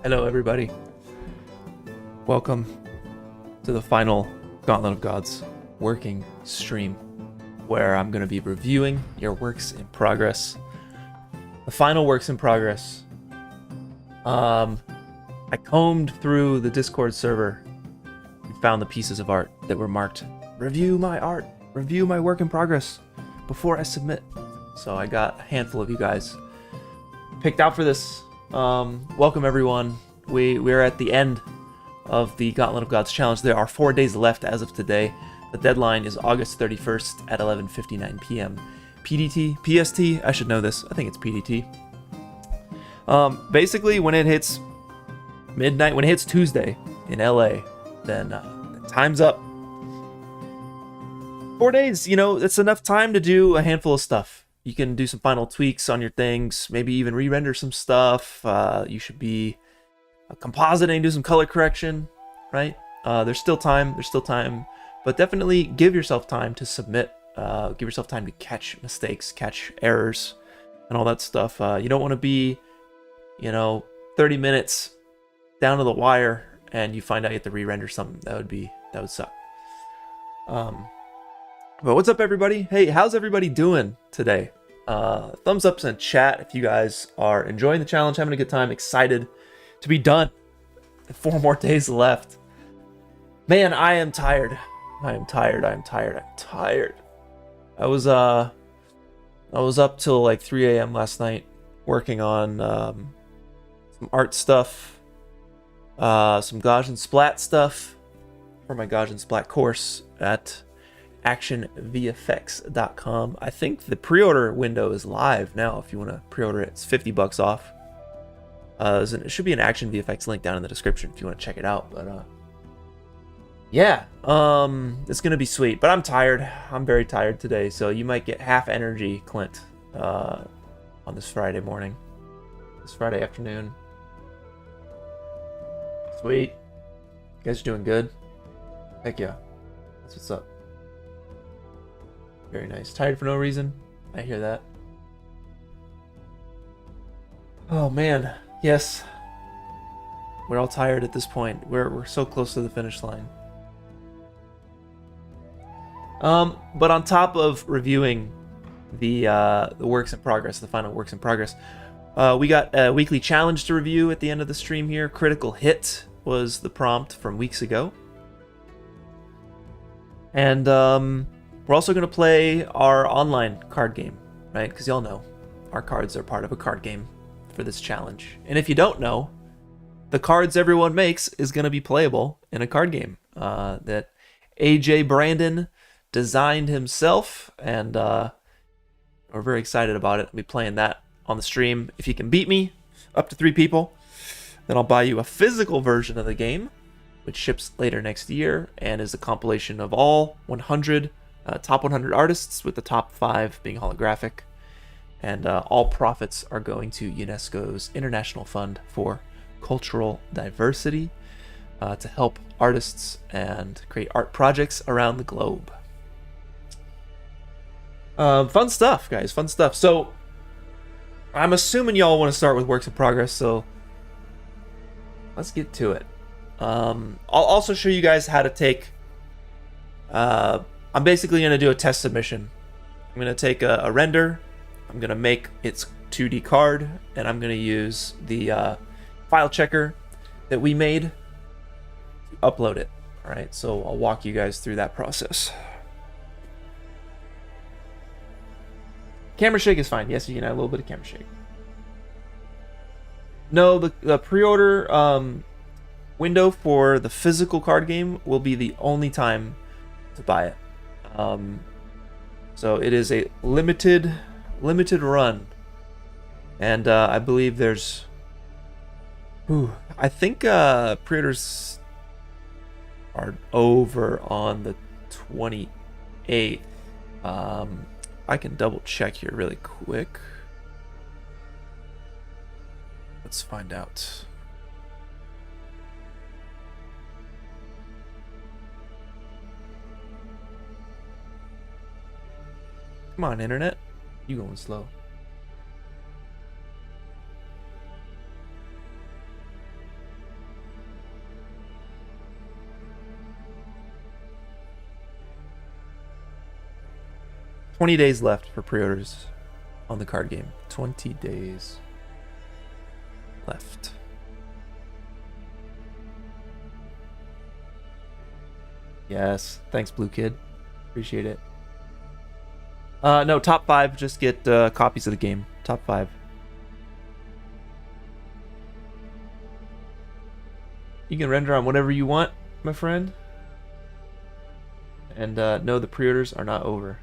Hello, everybody. Welcome to the final Gauntlet of Gods working stream, where I'm going to be reviewing your works in progress. The final works in progress. I combed through the Discord server and found the pieces of art that were marked "Review my art, review my work in progress" before I submit. So I got a handful of you guys picked out for this. Welcome everyone. We're at the end of the Gauntlet of Gods challenge. There are 4 days left as of today. The deadline is August 31st at 11:59 p.m. PDT, PST, I should know this. I think it's PDT. Basically, when it hits midnight, when it hits Tuesday in LA, then time's up. 4 days, it's enough time to do a handful of stuff. You can do some final tweaks on your things, maybe even re-render some stuff. You should be compositing, do some color correction, right? There's still time, but definitely give yourself time to submit. Give yourself time to catch mistakes, catch errors, and all that stuff. You don't want to be, 30 minutes down to the wire and you find out you have to re-render something. That would suck. But what's up, everybody? Hey, how's everybody doing today? Thumbs ups in chat if you guys are enjoying the challenge, having a good time, excited to be done. 4 more days left. Man, I am tired. I'm tired. I was up till like 3 a.m. last night working on some art stuff, some Gaussian Splat stuff for my Gaussian Splat course at actionvfx.com. I think the pre-order window is live now. If you want to pre-order it, it's $50 off. It should be an Action VFX link down in the description if you want to check it out. But yeah, it's gonna be sweet. But I'm tired. I'm very tired today, so you might get half energy, Clint, on this Friday morning, this Friday afternoon. Sweet. You guys are doing good. Heck yeah, that's what's up. Very nice. Tired for no reason. I hear that. Oh man, yes. We're all tired at this point. We're so close to the finish line. But on top of reviewing the works in progress, the final works in progress, we got a weekly challenge to review at the end of the stream here. Critical Hit was the prompt from weeks ago. And we're also going to play our online card game, right? Because y'all know our cards are part of a card game for this challenge. And if you don't know, the cards everyone makes is going to be playable in a card game that AJ Brandon designed himself. And we're very excited about it. I'll be playing that on the stream. If you can beat me, up to 3 people, then I'll buy you a physical version of the game, which ships later next year and is a compilation of all 100 top 100 artists, with the top 5 being holographic. And all profits are going to UNESCO's International Fund for Cultural Diversity to help artists and create art projects around the globe. Fun stuff, guys. Fun stuff. So I'm assuming y'all want to start with works in progress, so let's get to it. I'll also show you guys how to take... I'm basically going to do a test submission. I'm going to take a render. I'm going to make its 2D card, and I'm going to use the file checker that we made to upload it. All right, so I'll walk you guys through that process. Camera shake is fine. Yes, you can add a little bit of camera shake. No, the pre-order window for the physical card game will be the only time to buy it. So it is a limited run, and I believe there's I think pre-orders are over on the 28th. I can double check here really quick. Let's find out. Come on, internet. You going slow. 20 days left for pre-orders on the card game. 20 days left. Yes, thanks, Blue Kid. Appreciate it. No, top 5. Just get copies of the game. Top 5. You can render on whatever you want, my friend. And no, the pre-orders are not over.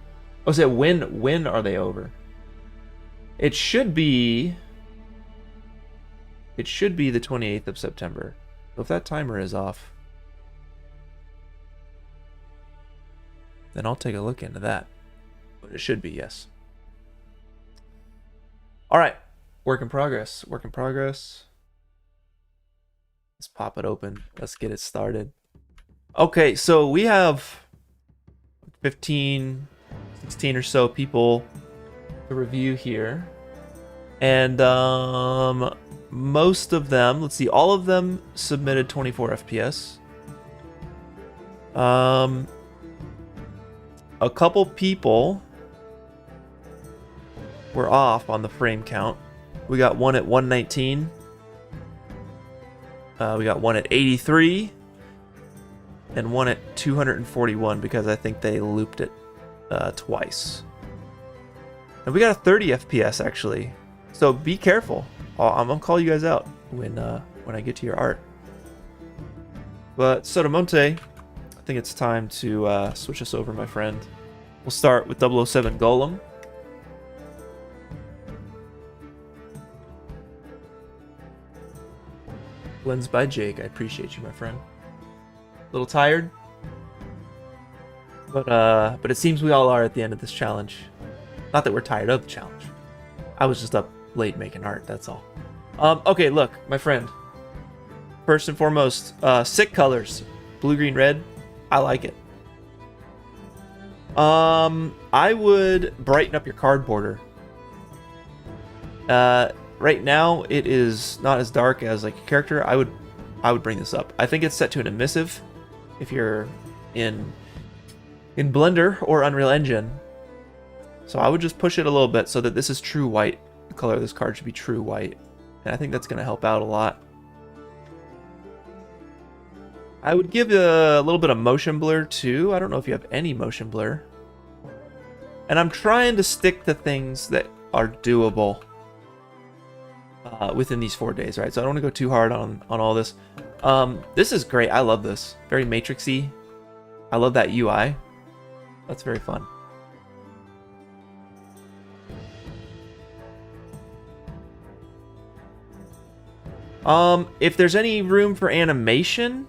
Oh, so when are they over? It should be the 28th of September. So if that timer is off, then I'll take a look into that. But it should be, yes. All right. Work in progress. Work in progress. Let's pop it open. Let's get it started. Okay, so we have 15, 16 or so people to review here. And most of them, let's see, all of them submitted 24 FPS. A couple people were off on the frame count. We got one at 119. We got one at 83. And one at 241 because I think they looped it twice. And we got a 30 FPS actually. So be careful. I'm gonna call you guys out when I get to your art. But Sotomonte, I think it's time to switch us over, my friend. We'll start with 007 Golem. Lens by Jake. I appreciate you, my friend. A little tired, but it seems we all are at the end of this challenge. Not that we're tired of the challenge. I was just up late making art. That's all. Okay, look, my friend. First and foremost, sick colors, blue, green, red. I like it. I would brighten up your card border. Right now it is not as dark as like a character. I would bring this up. I think it's set to an emissive if you're in Blender or Unreal Engine. So I would just push it a little bit so that this is true white. The color of this card should be true white. And I think that's going to help out a lot. I would give a little bit of motion blur too. I don't know if you have any motion blur. And I'm trying to stick to things that are doable within these 4 days, right? So I don't want to go too hard on all this. This is great. I love this. Very matrixy. I love that UI. That's very fun. If there's any room for animation,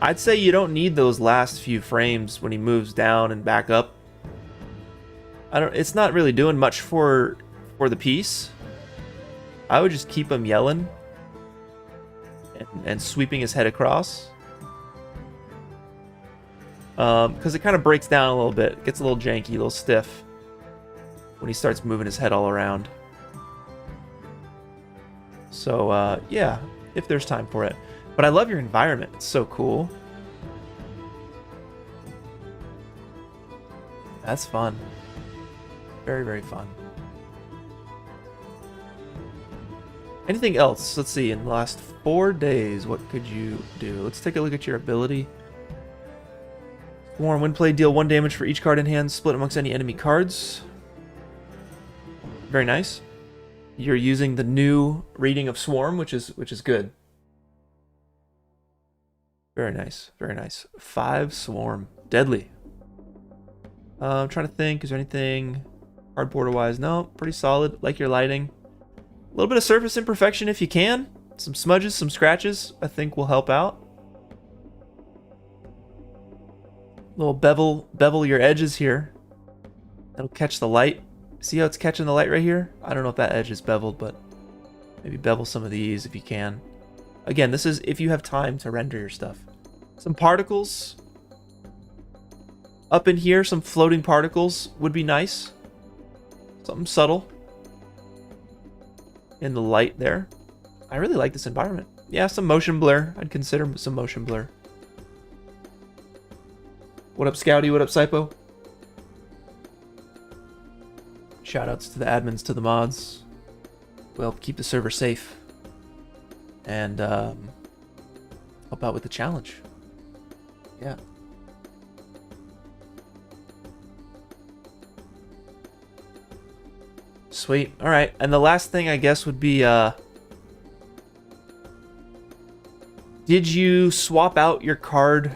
I'd say you don't need those last few frames when he moves down and back up. It's not really doing much for the piece. I would just keep him yelling and sweeping his head across. Because it kind of breaks down a little bit. It gets a little janky, a little stiff when he starts moving his head all around. So, yeah, if there's time for it. But I love your environment. It's so cool. That's fun. Very, very fun. Anything else? Let's see. In the last 4 days, what could you do? Let's take a look at your ability. Swarm. When played, deal 1 damage for each card in hand, split amongst any enemy cards. Very nice. You're using the new reading of Swarm, which is good. Very nice. Very nice. 5 Swarm. Deadly. I'm trying to think. Is there anything card border-wise? No. Pretty solid. Like your lighting. A little bit of surface imperfection if you can. Some smudges, some scratches, I think will help out. A little bevel your edges here. That'll catch the light. See how it's catching the light right here? I don't know if that edge is beveled, but maybe bevel some of these if you can. Again, this is if you have time to render your stuff. Some particles. Up in here, some floating particles would be nice. Something subtle. In the light there. I really like this environment. Yeah, some motion blur. I'd consider some motion blur. What up, Scouty? What up, Sypo? Shoutouts to the admins, to the mods. We'll help keep the server safe. And help out with the challenge. Yeah. Sweet. Alright, and the last thing I guess would be, did you swap out your card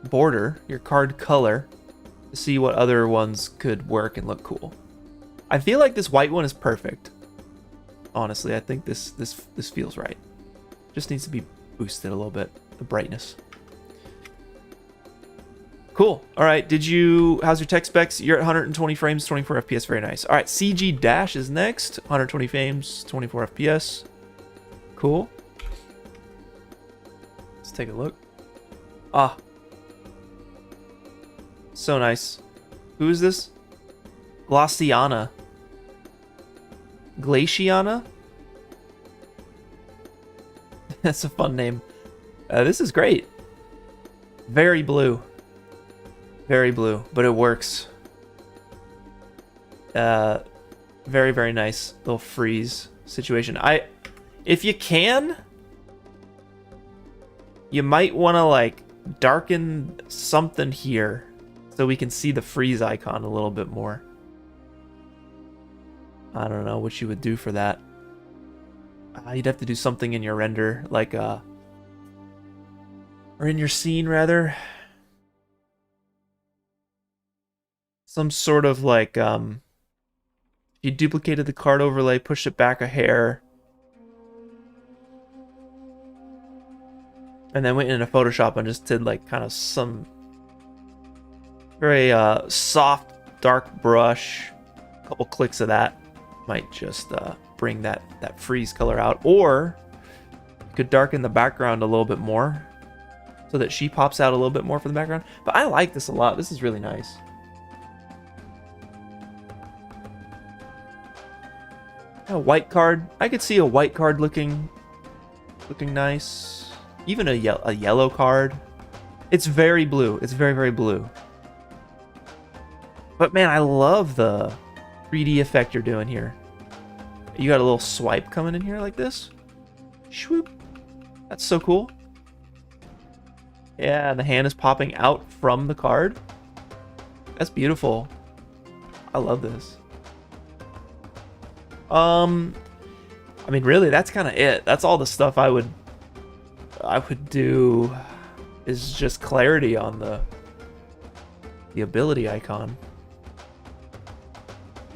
border, your card color, to see what other ones could work and look cool? I feel like this white one is perfect. Honestly, I think this feels right. Just needs to be boosted a little bit, the brightness. Cool. All right, how's your tech specs? You're at 120 frames, 24 FPS, very nice. All right, CG Dash is next, 120 frames, 24 FPS. Cool. Let's take a look. Ah. So nice. Who is this? Glaciana. Glaciana? That's a fun name. This is great. Very blue. Very blue, but it works. Very, very nice little freeze situation. If you can, you might want to like darken something here so we can see the freeze icon a little bit more. I don't know what you would do for that. You'd have to do something in your render, like or in your scene rather. Some sort of like you duplicated the card overlay, pushed it back a hair, and then went into Photoshop and just did like kind of some very soft dark brush. A couple clicks of that might just bring that freeze color out. Or you could darken the background a little bit more so that she pops out a little bit more for the background. But I like this a lot. This is really nice. A white card. I could see a white card looking nice. Even a yellow card. It's very blue. It's very, very blue. But man, I love the 3D effect you're doing here. You got a little swipe coming in here like this. Swoop. That's so cool. Yeah, the hand is popping out from the card. That's beautiful. I love this. I mean, really, that's kind of it. That's all the stuff I would do, is just clarity on the ability icon.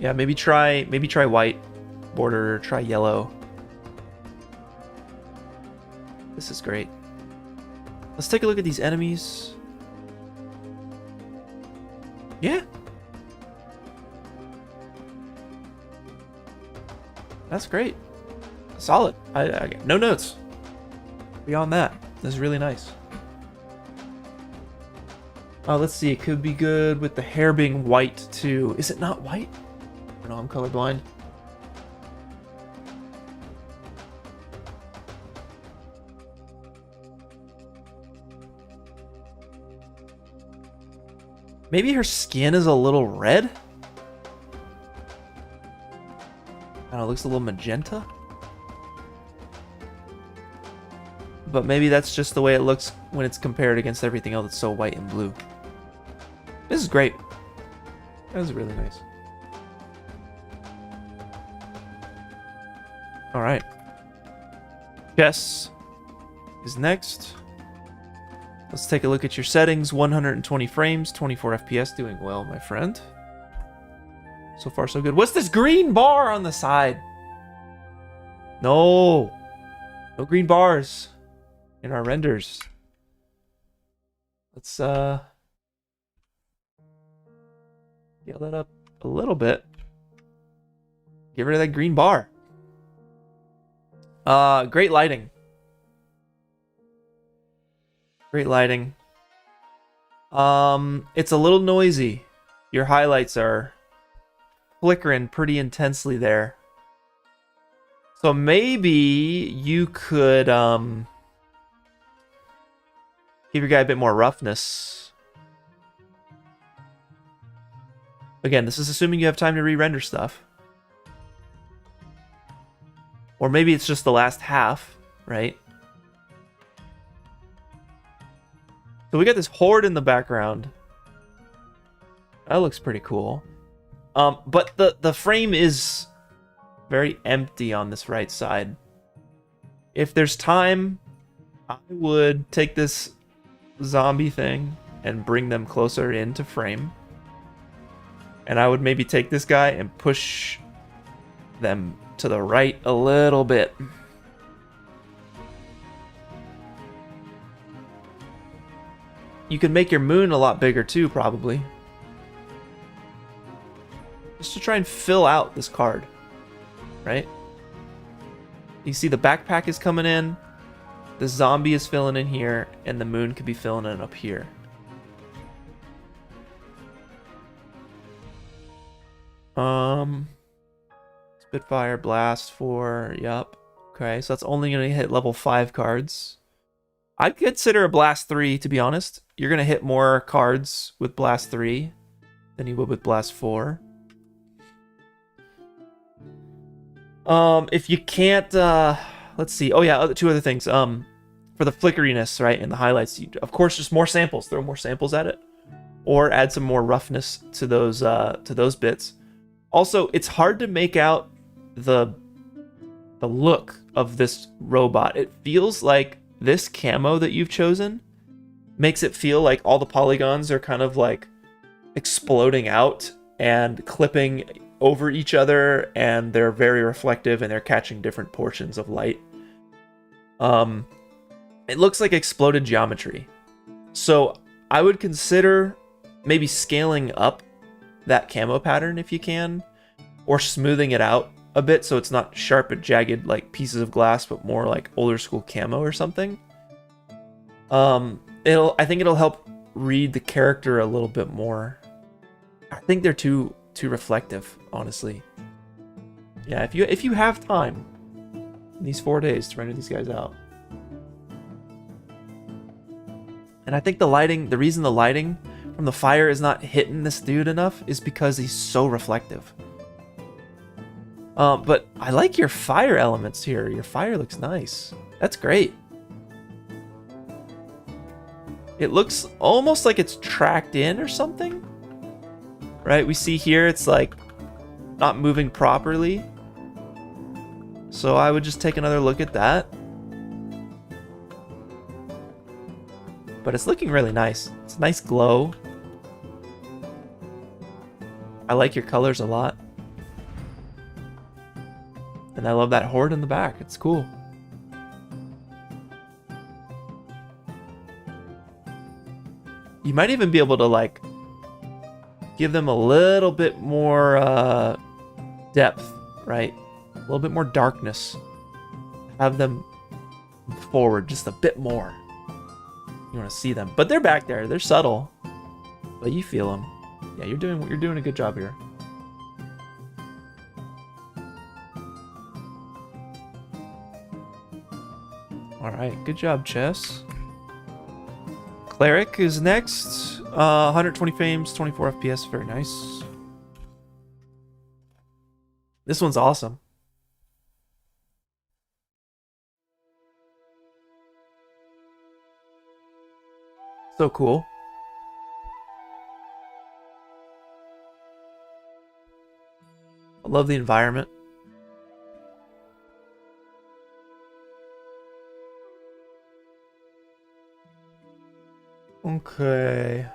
Yeah, maybe try white border, try yellow. This is great. Let's take a look at these enemies. Yeah. That's great. Solid. I got no notes beyond that. This is really nice. Let's see. It could be good with the hair being white too. Is it not white? No, I'm colorblind. Maybe her skin is a little red? I don't know, it looks a little magenta. But maybe that's just the way it looks when it's compared against everything else that's so white and blue. This is great. That was really nice. Alright. Chess is next. Let's take a look at your settings. 120 frames, 24 FPS. Doing well, my friend. So far, so good. What's this green bar on the side? No. No green bars in our renders. Let's scale that up a little bit. Get rid of that green bar. Great lighting. Great lighting. It's a little noisy. Your highlights are flickering pretty intensely there. So maybe you could give your guy a bit more roughness. Again, this is assuming you have time to re-render stuff. Or maybe it's just the last half, right? So we got this horde in the background. That looks pretty cool. But the frame is very empty on this right side. If there's time, I would take this zombie thing and bring them closer into frame. And I would maybe take this guy and push them to the right a little bit. You can make your moon a lot bigger too, probably. Just to try and fill out this card, right? You see the backpack is coming in, the zombie is filling in here, and the moon could be filling in up here. Spitfire, Blast 4, yup. Okay, so that's only going to hit level 5 cards. I'd consider a Blast 3, to be honest. You're going to hit more cards with Blast 3 than you would with Blast 4. If you can't, let's see. Oh yeah, two other things. For the flickeriness, right, and the highlights, of course, just more samples. Throw more samples at it, or add some more roughness to those bits. Also, it's hard to make out the look of this robot. It feels like this camo that you've chosen makes it feel like all the polygons are kind of like exploding out and clipping over each other, and they're very reflective and they're catching different portions of light. It looks like exploded geometry. So I would consider maybe scaling up that camo pattern if you can, or smoothing it out a bit so it's not sharp and jagged like pieces of glass, but more like older school camo or something. I think it'll help read the character a little bit more. I think they're too reflective, honestly. Yeah, if you have time in these 4 days to render these guys out. And I think the reason the lighting from the fire is not hitting this dude enough is because he's so reflective. But I like your fire elements here. Your fire looks nice. That's great. It looks almost like it's tracked in or something. Right? We see here it's like not moving properly. So I would just take another look at that. But it's looking really nice. It's a nice glow. I like your colors a lot. And I love that horde in the back. It's cool. You might even be able to like give them a little bit more depth, right? A little bit more darkness. Have them forward just a bit more. You want to see them, but they're back there. They're subtle, but you feel them. Yeah, you're doing a good job here. All right, good job, Chess. Cleric is next. 120 frames, 24 FPS. Very nice. This one's awesome. So cool. I love the environment. Okay.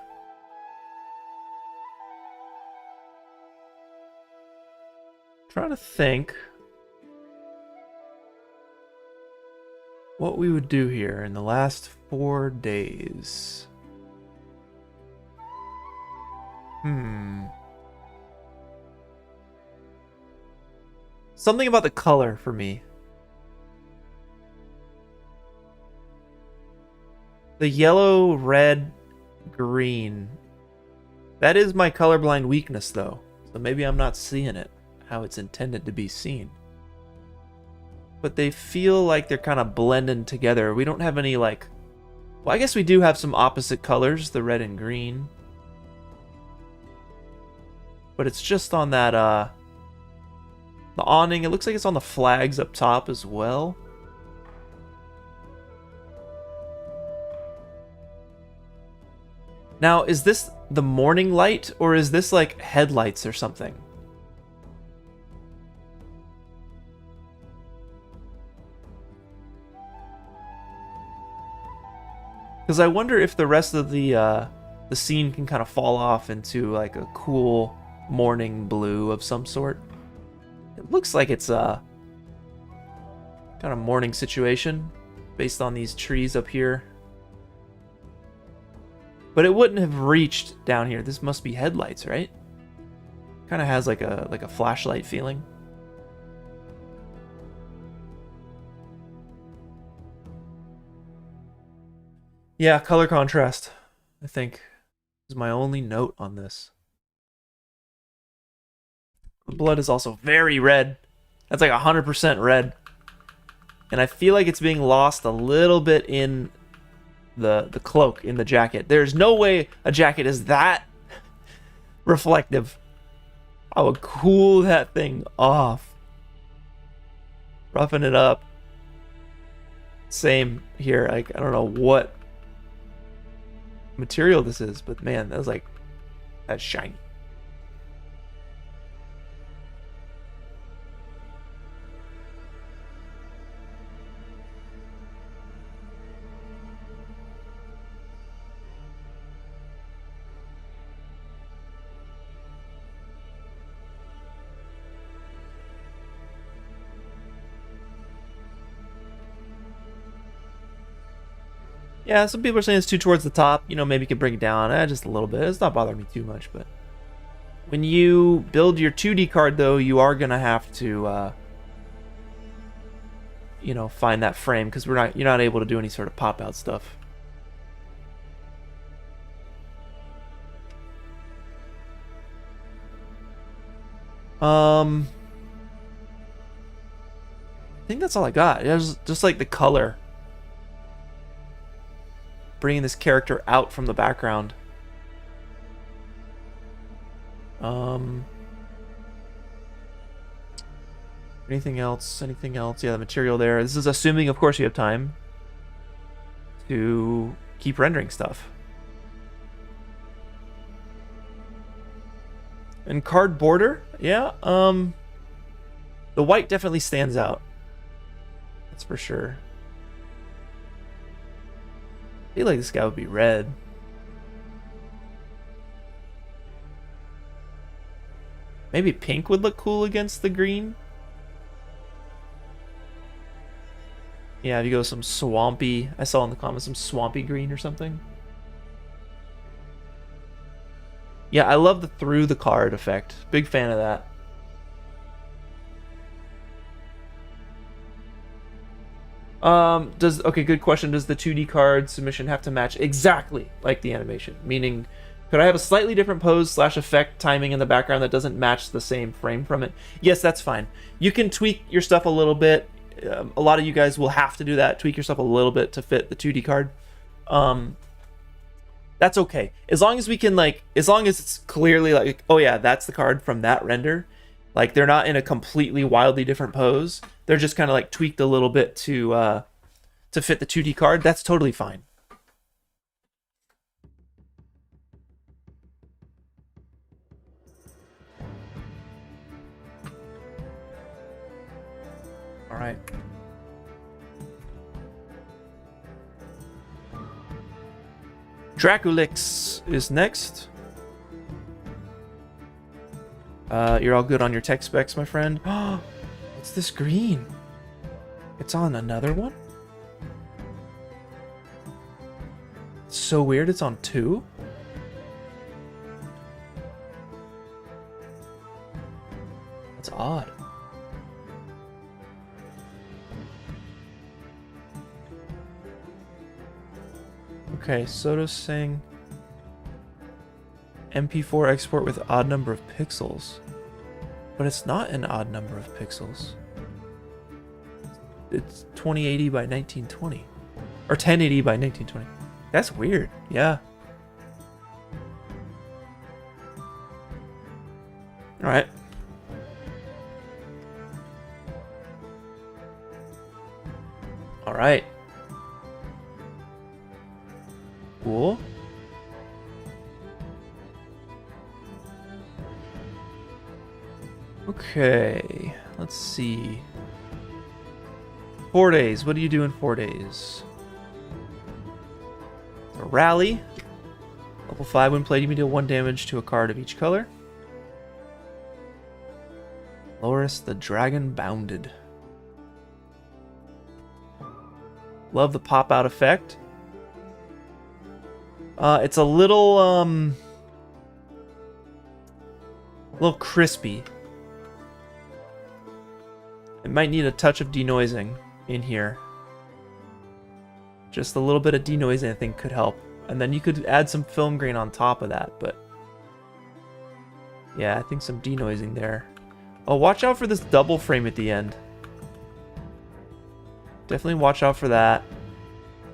Trying to think what we would do here in the last 4 days. Something about the color for me. The yellow, red, green. That is my colorblind weakness, though. So maybe I'm not seeing it how it's intended to be seen. But they feel like they're kind of blending together. We don't have any, like... Well, I guess we do have some opposite colors, the red and green. but it's just on that the awning. It looks like it's on the flags up top as well. Now, is this the morning light, or is this like headlights or something? Because I wonder if the rest of the scene can kind of fall off into like a cool morning blue of some sort. It looks like it's a kind of morning situation based on these trees up here. But it wouldn't have reached down here. This must be headlights, right? Kind of has like a flashlight feeling. Yeah, color contrast, I think, is my only note on this. The blood is also very red. That's like 100% red. And I feel like it's being lost a little bit in the cloak, in the jacket. There's no way a jacket is that reflective. I would cool that thing off. Roughen it up. Same here. Like, I don't know what material this is, but man, that's shiny. Yeah, some people are saying it's too towards the top. You know, maybe you could bring it down just a little bit. It's not bothering me too much, but when you build your 2D card, though, you are gonna have to, you know, find that frame because you're not able to do any sort of pop out stuff. I think that's all I got. It was just like the color. Bringing this character out from the background. Anything else? Anything else? Yeah, the material there. This is assuming, of course, you have time to keep rendering stuff. And card border, yeah. The white definitely stands out. That's for sure. I feel like this guy would be red. Maybe pink would look cool against the green. Yeah, if you go some swampy, I saw in the comments some swampy green or something. Yeah, I love the through the card effect. Big fan of that. Okay, good question. Does the 2D card submission have to match exactly like the animation? Meaning, could I have a slightly different pose / effect timing in the background that doesn't match the same frame from it? Yes, that's fine. You can tweak your stuff a little bit. A lot of you guys will have to do that. Tweak your stuff a little bit to fit the 2D card. That's okay. As long as we can, like, as long as it's clearly like, oh yeah, that's the card from that render. Like, they're not in a completely wildly different pose. They're just kind of like tweaked a little bit to fit the 2D card. That's totally fine. All right. Draculix is next. You're all good on your tech specs, my friend. What's this green? It's on another one? It's so weird, it's on 2? That's odd. Okay, Soto's saying MP4 export with odd number of pixels. But it's not an odd number of pixels. It's 2080 by 1920. Or 1080 by 1920. That's weird, yeah. All right. Cool. Okay, let's see. 4 days. What do you do in 4 days? A rally. Level 5 when played, you may deal 1 damage to a card of each color. Loris the Dragon Bounded. Love the pop-out effect. It's a little crispy. It might need a touch of denoising in here. Just a little bit of denoising I think could help. And then you could add some film grain on top of that, but yeah, I think some denoising there. Oh, watch out for this double frame at the end. Definitely watch out for that.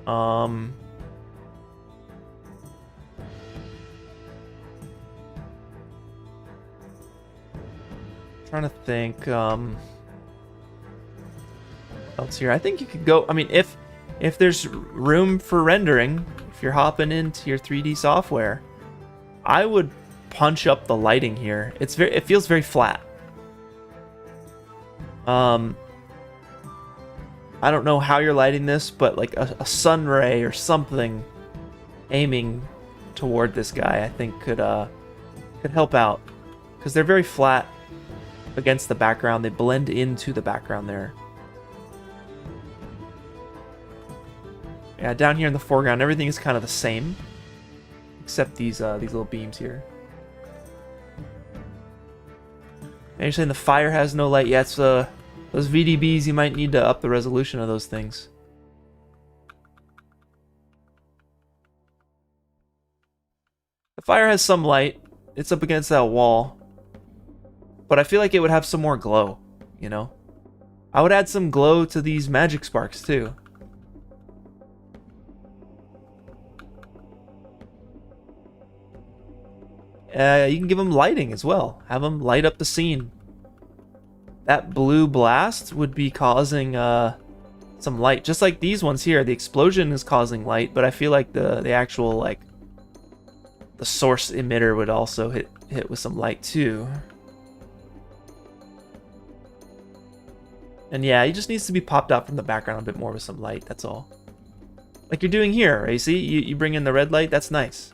Trying to think else here. I think you could go, I mean, if there's room for rendering, if you're hopping into your 3D software, I would punch up the lighting here. It feels very flat. I don't know how you're lighting this, but like a sun ray or something aiming toward this guy, I think could help out, because they're very flat against the background. They blend into the background there. Yeah, down here in the foreground, everything is kind of the same, except these little beams here. And you're saying the fire has no light. Yeah, it's those VDBs. You might need to up the resolution of those things. The fire has some light. It's up against that wall, but I feel like it would have some more glow. You know, I would add some glow to these magic sparks too. You can give them lighting as well. Have them light up the scene. That blue blast would be causing some light, just like these ones here. The explosion is causing light, but I feel like the actual, like, the source emitter would also hit with some light too. And yeah, it just needs to be popped out from the background a bit more with some light. That's all. Like you're doing here, right? You see, you bring in the red light. That's nice.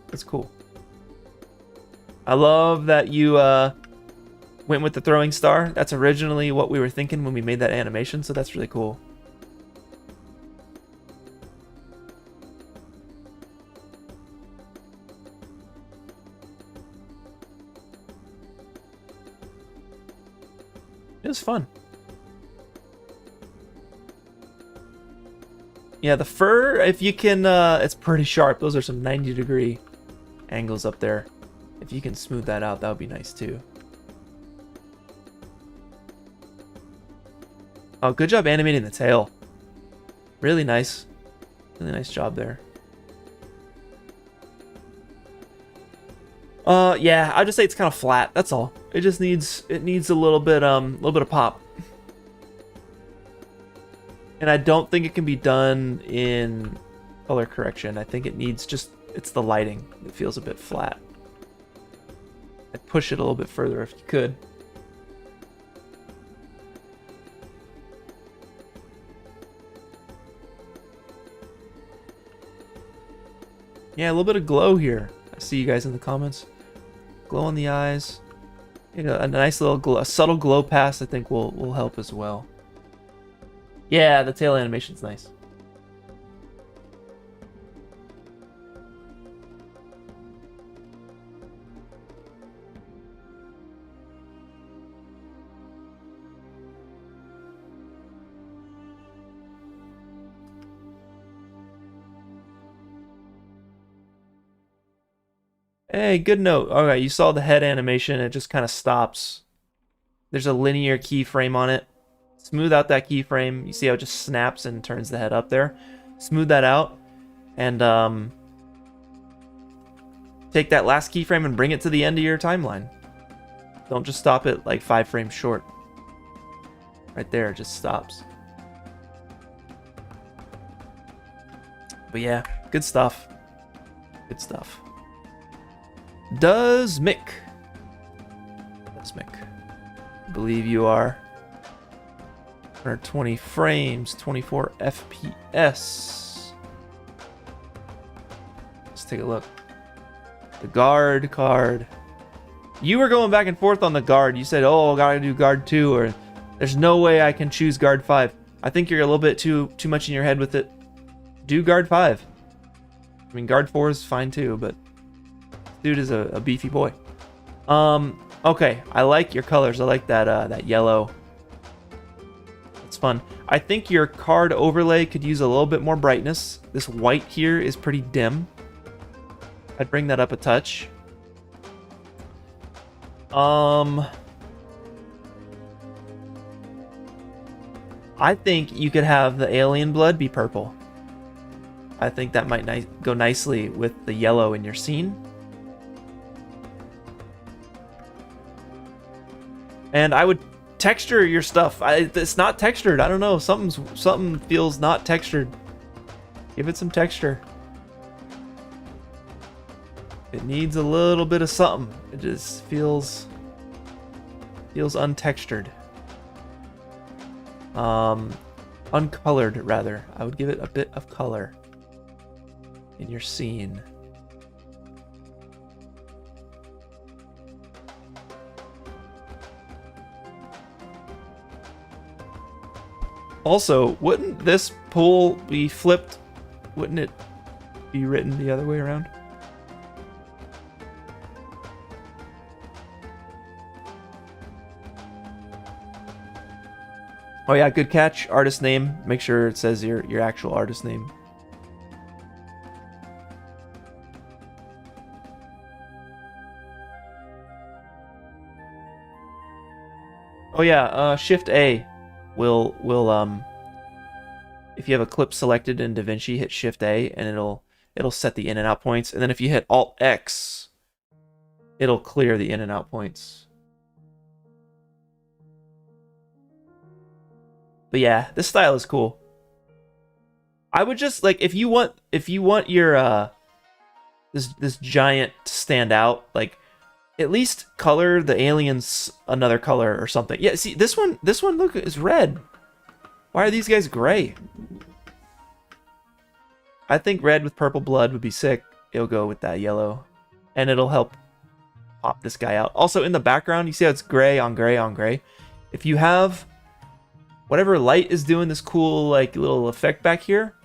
That's cool. I love that you went with the throwing star. That's originally what we were thinking when we made that animation, so that's really cool. It was fun. Yeah, the fur, if you can, it's pretty sharp. Those are some 90-degree angles up there. If you can smooth that out, that would be nice too. Oh, good job animating the tail. Really nice. Really nice job there. Yeah, I'd just say it's kind of flat. That's all. It just needs a little bit of pop. And I don't think it can be done in color correction. I think it needs it's the lighting. It feels a bit flat. I'd push it a little bit further if you could. Yeah, a little bit of glow here. I see you guys in the comments. Glow on the eyes. You know, a nice little glow, a subtle glow pass I think will help as well. Yeah, the tail animation's nice. Hey, good note. Alright, you saw the head animation. It just kind of stops. There's a linear keyframe on it. Smooth out that keyframe. You see how it just snaps and turns the head up there? Smooth that out. And take that last keyframe and bring it to the end of your timeline. Don't just stop it like 5 frames short. Right there, it just stops. But yeah, good stuff. Good stuff. Does Mick? Does Mick? I believe you are. 120 frames, 24 FPS. Let's take a look. The guard card. You were going back and forth on the guard. You said, oh, I gotta do guard 2, or there's no way I can choose guard 5. I think you're a little bit too much in your head with it. Do guard 5. I mean, guard 4 is fine too, but dude is a beefy boy. Okay, I like your colors. I like that yellow. It's fun. I think your card overlay could use a little bit more brightness. This white here is pretty dim. I'd bring that up a touch. I think you could have the alien blood be purple. I think that might go nicely with the yellow in your scene. And I would texture your stuff. It's not textured. I don't know. Something feels not textured. Give it some texture. It needs a little bit of something. It just feels untextured. Uncolored rather. I would give it a bit of color in your scene. Also, wouldn't this pool be flipped? Wouldn't it be written the other way around? Oh yeah, good catch. Artist name. Make sure it says your actual artist name. Oh yeah, Shift A will if you have a clip selected in DaVinci, hit Shift A and it'll set the in and out points, and then if you hit Alt X, it'll clear the in and out points. But yeah, this style is cool. I would just like if you want your this giant to stand out, like at least color the aliens another color or something. Yeah, see this one look is red. Why are these guys gray? I think red with purple blood would be sick. It'll go with that yellow, and it'll help pop this guy out. Also in the background, you see how it's gray on gray on gray. If you have whatever light is doing this cool like little effect back here,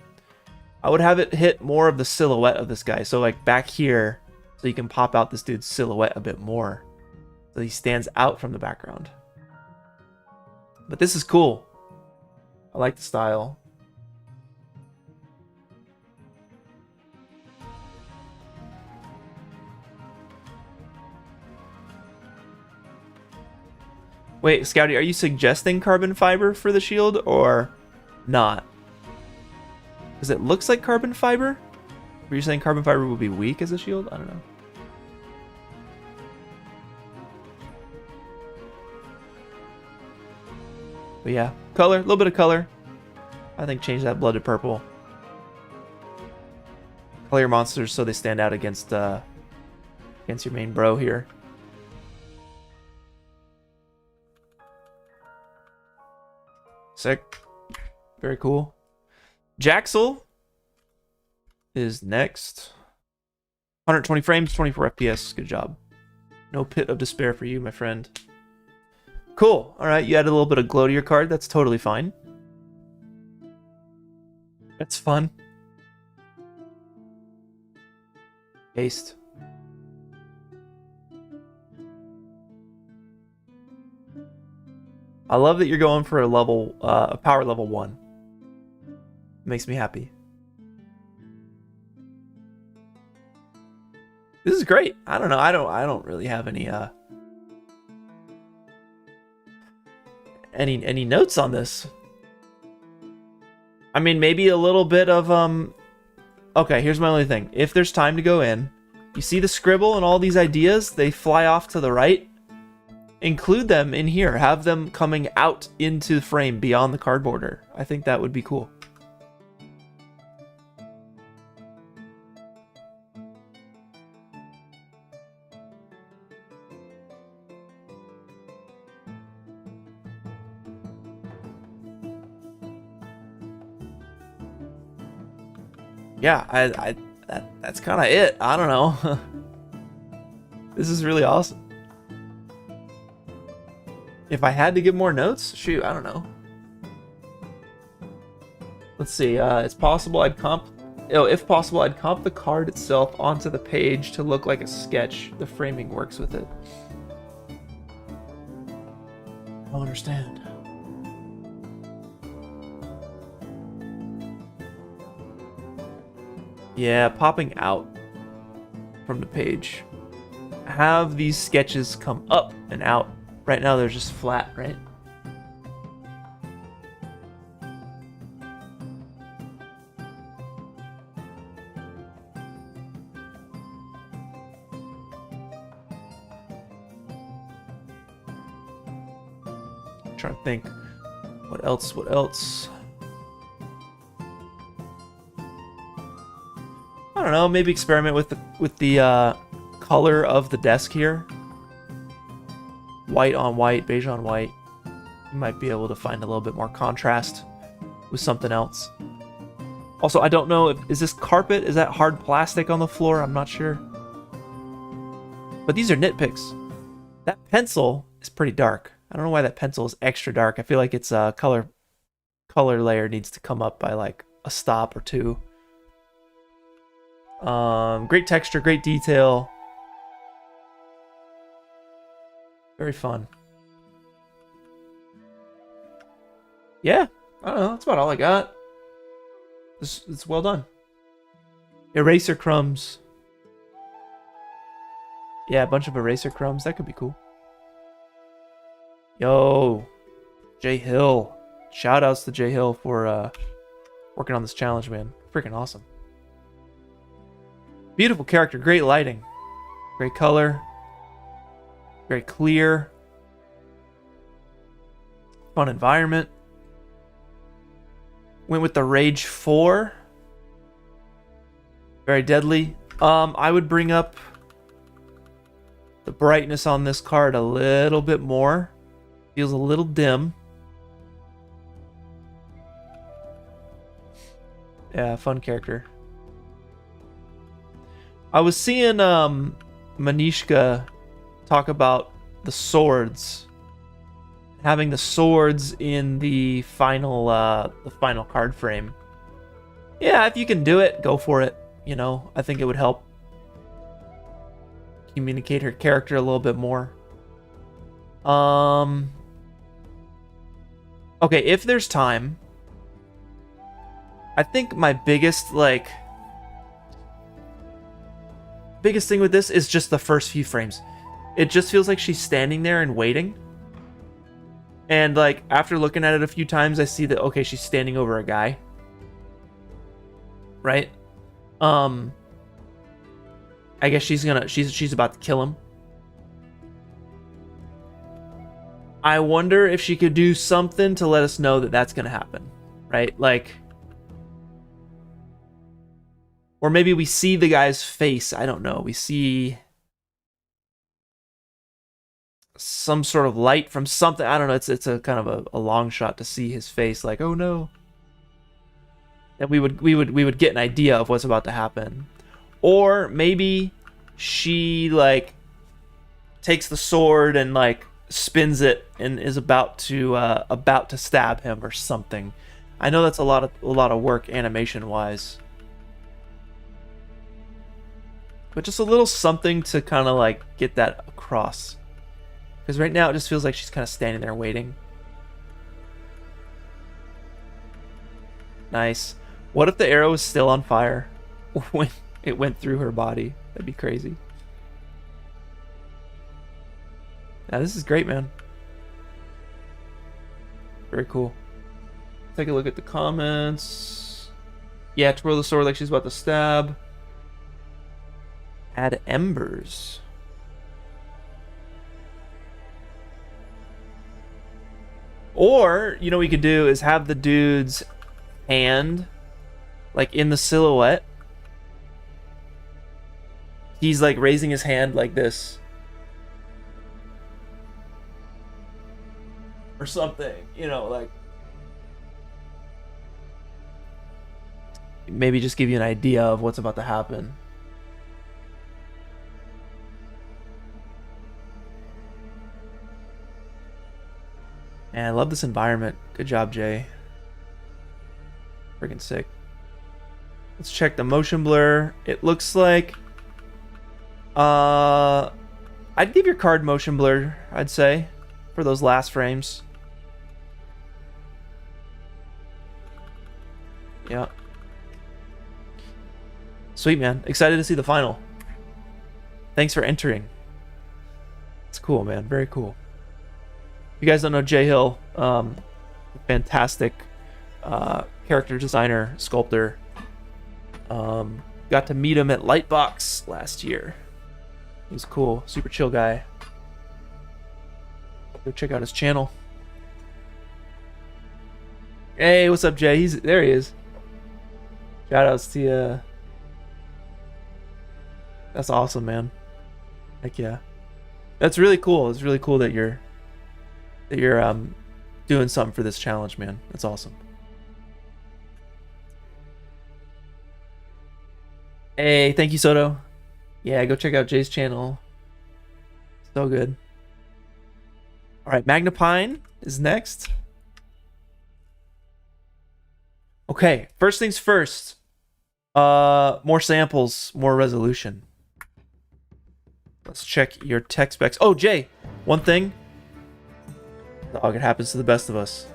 I would have it hit more of the silhouette of this guy. So like back here, so you can pop out this dude's silhouette a bit more, so he stands out from the background. But this is cool. I like the style. Wait, Scouty, are you suggesting carbon fiber for the shield or not? Because it looks like carbon fiber. Were you saying carbon fiber would be weak as a shield? I don't know. But yeah, color, a little bit of color. I think change that blood to purple. Color your monsters so they stand out against your main bro here. Sick. Very cool. Jaxel is next. 120 frames, 24 FPS. Good job. No pit of despair for you, my friend. Cool. Alright, you added a little bit of glow to your card. That's totally fine. That's fun. Paste. I love that you're going for a power level 1. Makes me happy. This is great. I don't know. I don't really have any notes on this. I mean, maybe a little bit of okay, here's my only thing. If there's time to go in, you see the scribble and all these ideas, they fly off to the right. include them in here. Have them coming out into the frame beyond the card border. I think that would be cool. Yeah, that's kind of it. I don't know. This is really awesome. If I had to give more notes, shoot, I don't know. Let's see. It's possible I'd comp. Oh, if possible, I'd comp the card itself onto the page to look like a sketch. The framing works with it. I don't understand. Yeah, popping out from the page. Have these sketches come up and out. Right now they're just flat, right? I'm trying to think. What else? What else? I don't know, maybe experiment with the color of the desk here. White on white, beige on white. You might be able to find a little bit more contrast with something else. Also, I don't know is this carpet? Is that hard plastic on the floor? I'm not sure. But these are nitpicks. That pencil is pretty dark. I don't know why that pencil is extra dark. I feel like its color layer needs to come up by like a stop or two. Great texture, great detail. Very fun. Yeah, I don't know. That's about all I got. It's well done. Eraser crumbs. Yeah, a bunch of eraser crumbs. That could be cool. Yo, Jay Hill. Shout outs to Jay Hill for working on this challenge, man. Freaking awesome. Beautiful character, great lighting, great color, very clear, fun environment. Went with the Rage 4, very deadly. I would bring up the brightness on this card a little bit more. Feels a little dim. Yeah, fun character. I was seeing Manishka talk about the swords, having the swords in the final card frame. Yeah, if you can do it, go for it. You know, I think it would help communicate her character a little bit more. Okay, if there's time, I think my biggest thing with this is just the first few frames. It just feels like she's standing there and waiting. And like after looking at it a few times, I see that okay, she's standing over a guy. Right? I guess she's about to kill him. I wonder if she could do something to let us know that that's going to happen, right? Like, or maybe we see the guy's face. I don't know. We see some sort of light from something. I don't know. It's a kind of a long shot to see his face. Like, oh no. And we would get an idea of what's about to happen. Or maybe she like takes the sword and like spins it and is about to stab him or something. I know that's a lot of work animation wise. But just a little something to kind of like get that across. Because right now it just feels like she's kind of standing there waiting. Nice. What if the arrow is still on fire when it went through her body? That'd be crazy. Yeah, this is great, man. Very cool. Take a look at the comments. Yeah, twirl the sword like she's about to stab. Add embers. Or, you know what we could do is have the dude's hand, like, in the silhouette. He's, like, raising his hand like this. Or something, you know, like... Maybe just give you an idea of what's about to happen. Man, I love this environment. Good job, Jay. Freaking sick. Let's check the motion blur. It looks like... I'd give your card motion blur, I'd say, for those last frames. Yeah. Sweet, man. Excited to see the final. Thanks for entering. It's cool, man. Very cool. If you guys don't know Jay Hill, fantastic character designer, sculptor. Got to meet him at Lightbox last year. He was cool. Super chill guy. Go check out his channel. Hey, what's up, Jay? There he is. Shout outs to you. That's awesome, man. Heck yeah. That's really cool. It's really cool that you're doing something for this challenge, man. That's awesome. Hey, thank you, Soto. Yeah, go check out Jay's channel. So good. All right, Magnapine is next. Okay, first things first. More samples, more resolution. Let's check your tech specs. Oh, Jay, one thing. Dog, it happens to the best of us.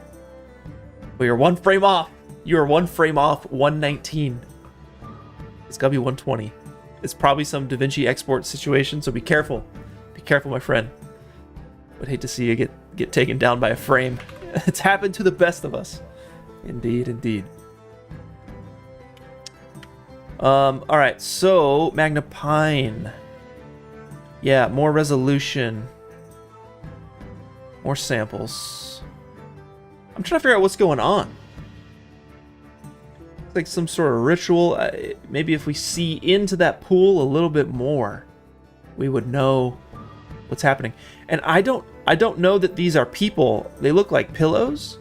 We are one frame off. You are one frame off 119. It's gotta be 120. It's probably some DaVinci export situation, so be careful. Be careful, my friend. Would hate to see you get taken down by a frame. It's happened to the best of us. Indeed, indeed. Alright, so Magnapine. Yeah, more resolution. More samples. I'm trying to figure out what's going on. It's like some sort of ritual. Maybe if we see into that pool a little bit more, we would know what's happening. And I don't know that these are people. They look like pillows.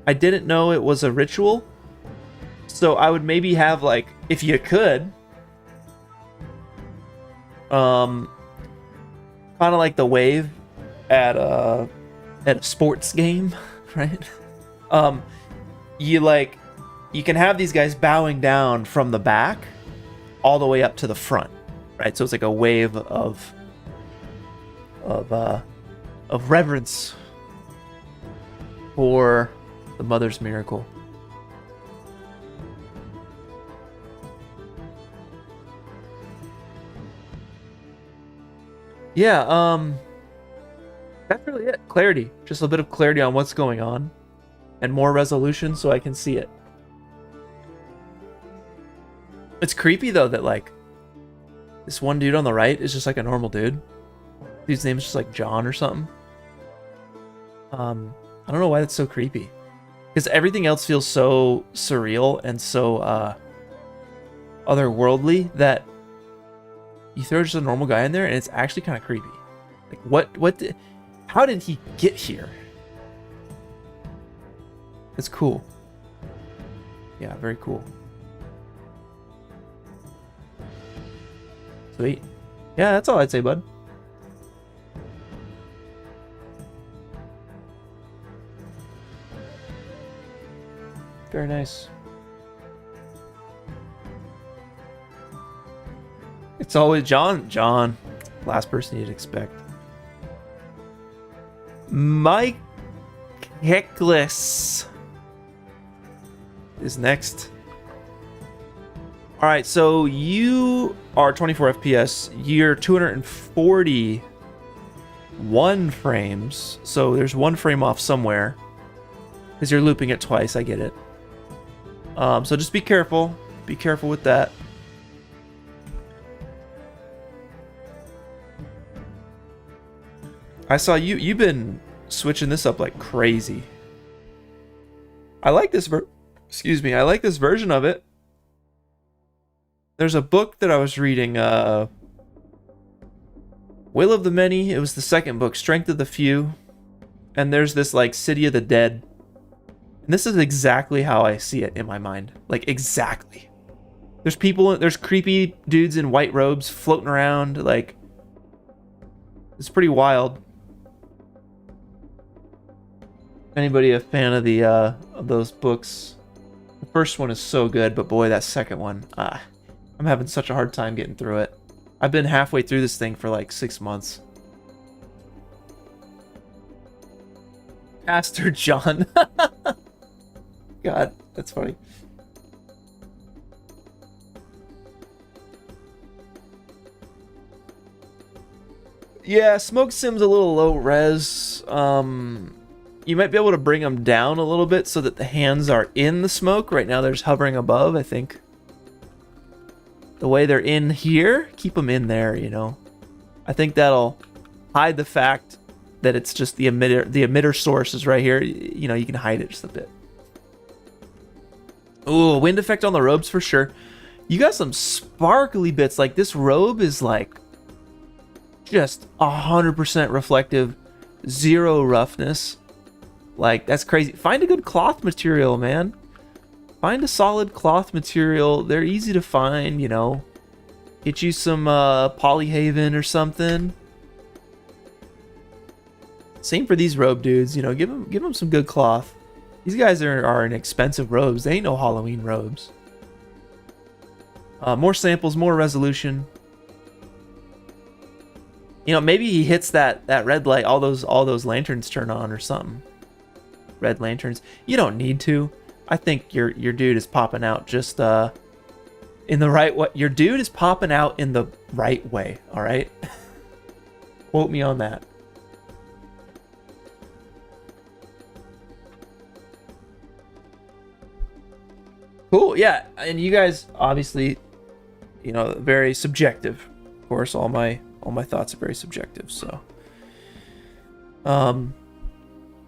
I didn't know it was a ritual. So I would maybe have, like, if you could, kind of like the wave at a sports game, right? You can have these guys bowing down from the back all the way up to the front, right? So it's like a wave of reverence for the Mother's Miracle. Yeah, that's really it. Clarity. Just a bit of clarity on what's going on. And more resolution so I can see it. It's creepy, though, that, like, this one dude on the right is just like a normal dude. Dude's name is just like John or something. I don't know why that's so creepy. Because everything else feels so surreal and so otherworldly that you throw just a normal guy in there and it's actually kind of creepy. Like, how did he get here? It's cool. Yeah, very cool. Sweet. Yeah, that's all I'd say, bud. Very nice. It's always John. Last person you'd expect. Mike Heckless is next. Alright, so you are 24 FPS. You're 241 frames. So there's one frame off somewhere. Because you're looping it twice, I get it. So just be careful. Be careful with that. I saw you've been switching this up like crazy. I like this excuse me, I like this version of it. There's a book that I was reading, Will of the Many. It was the second book, Strength of the Few. And there's this like City of the Dead. And this is exactly how I see it in my mind. Like exactly. There's people, there's creepy dudes in white robes floating around. Like, it's pretty wild. Anybody a fan of the of those books? The first one is so good, but boy, that second one, I'm having such a hard time getting through it. I've been halfway through this thing for like 6 months. Pastor John. God, that's funny. Yeah, Smoke Sim's a little low res. You might be able to bring them down a little bit so that the hands are in the smoke. Right now they're just hovering above, I think. The way they're in here, keep them in there, you know. I think that'll hide the fact that it's just the emitter source is right here. You know, you can hide it just a bit. Ooh, wind effect on the robes for sure. You got some sparkly bits. Like this robe is like just 100% reflective, 0 roughness. Like that's crazy. Find a good cloth material, man. Find a solid cloth material. They're easy to find, you know. Get you some Polyhaven or something. Same for these robe dudes, you know. Give them some good cloth. These guys are inexpensive robes. They ain't no Halloween robes. More samples, more resolution. You know, maybe he hits that red light. All those lanterns turn on or something. Red lanterns. You don't need to. I think your dude is popping out just in the right way. Your dude is popping out in the right way. All right. Quote me on that. Cool. Yeah, and you guys obviously, you know, very subjective. Of course, all my thoughts are very subjective. So,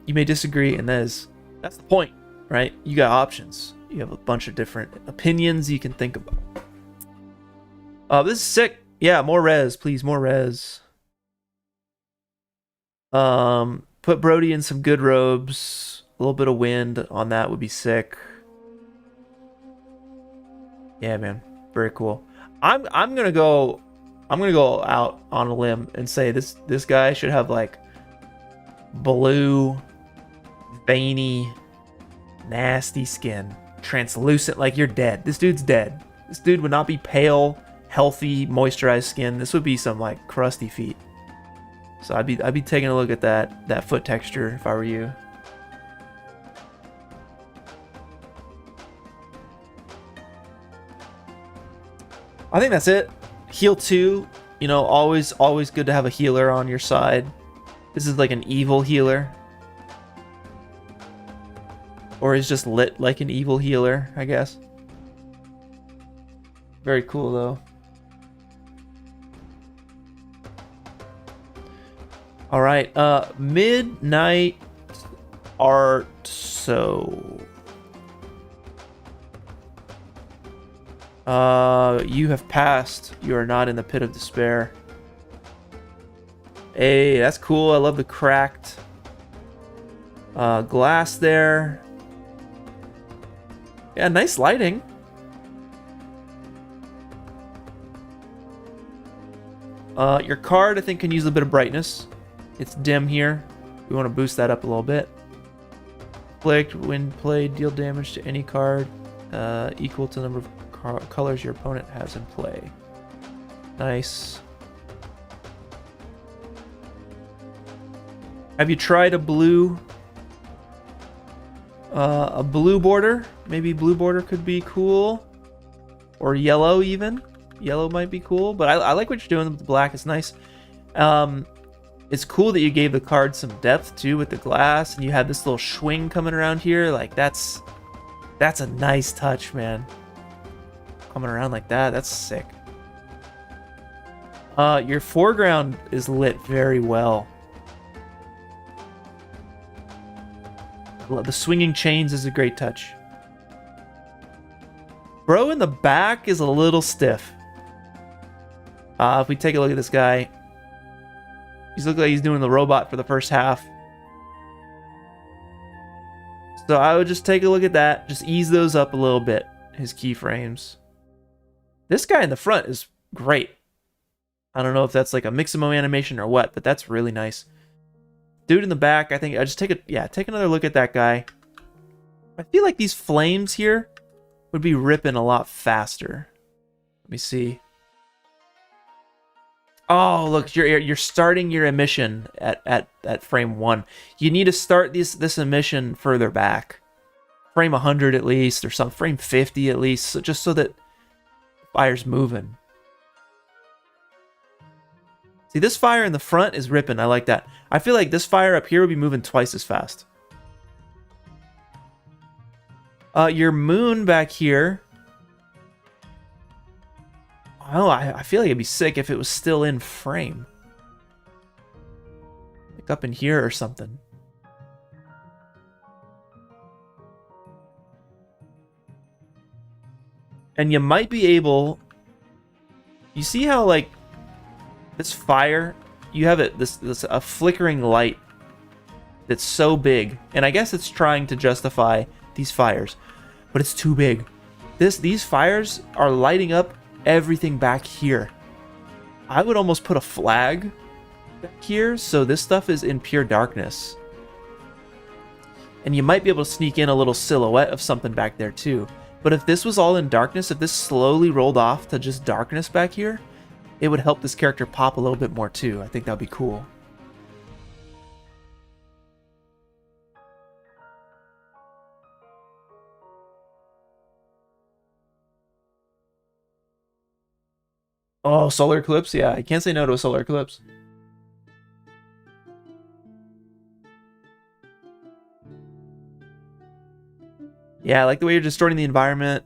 you may disagree, and that's the point, right? You got options. You have a bunch of different opinions you can think about. This is sick. Yeah, more res, please, more res. Put Brody in some good robes. A little bit of wind on that would be sick. Yeah, man, very cool. I'm gonna go out on a limb and say this guy should have like blue, veiny, nasty skin, translucent, like you're dead. This dude's dead. This dude would not be pale, healthy, moisturized skin. This would be some like crusty feet. So I'd be taking a look at that foot texture if I were you. I think that's it. Heal 2, you know, always good to have a healer on your side. This is like an evil healer. Or is just lit like an evil healer, I guess. Very cool though. Alright, Midnight Art. So you have passed. You are not in the pit of despair. Hey, that's cool. I love the cracked glass there. Yeah, nice lighting. Your card, I think, can use a bit of brightness. It's dim here. We want to boost that up a little bit. Afflict, when played, deal damage to any card equal to the number of colors your opponent has in play. Nice. Have you tried a blue border? Maybe blue border could be cool, or yellow even. Yellow might be cool, but I like what you're doing with the black. It's nice. It's cool that you gave the card some depth too with the glass, and you have this little swing coming around here. Like that's a nice touch, man. Coming around like that, that's sick. Your foreground is lit very well. The swinging chains is a great touch. Bro in the back is a little stiff. If we take a look at this guy, he's looking like he's doing the robot for the first half. So I would just take a look at that. Just ease those up a little bit, his keyframes. This guy in the front is great. I don't know if that's like a Mixamo animation or what, but that's really nice. Dude in the back, I think I just take another look at that guy. I feel like these flames here would be ripping a lot faster. Let me see. Oh, look, you're starting your emission at frame 1. You need to start this emission further back. Frame 100 at least, or some frame 50 at least, so just so that fire's moving. See, this fire in the front is ripping. I like that. I feel like this fire up here would be moving twice as fast. Your moon back here. Oh, I feel like it'd be sick if it was still in frame. Like up in here or something. And you might be able... You see how, like, this fire, you have it, this a flickering light that's so big. And I guess it's trying to justify these fires, but it's too big. These fires are lighting up everything back here. I would almost put a flag back here so this stuff is in pure darkness. And you might be able to sneak in a little silhouette of something back there too. But if this was all in darkness, if this slowly rolled off to just darkness back here, it would help this character pop a little bit more too. I think that would be cool. Oh, solar eclipse? Yeah, I can't say no to a solar eclipse. Yeah, I like the way you're distorting the environment.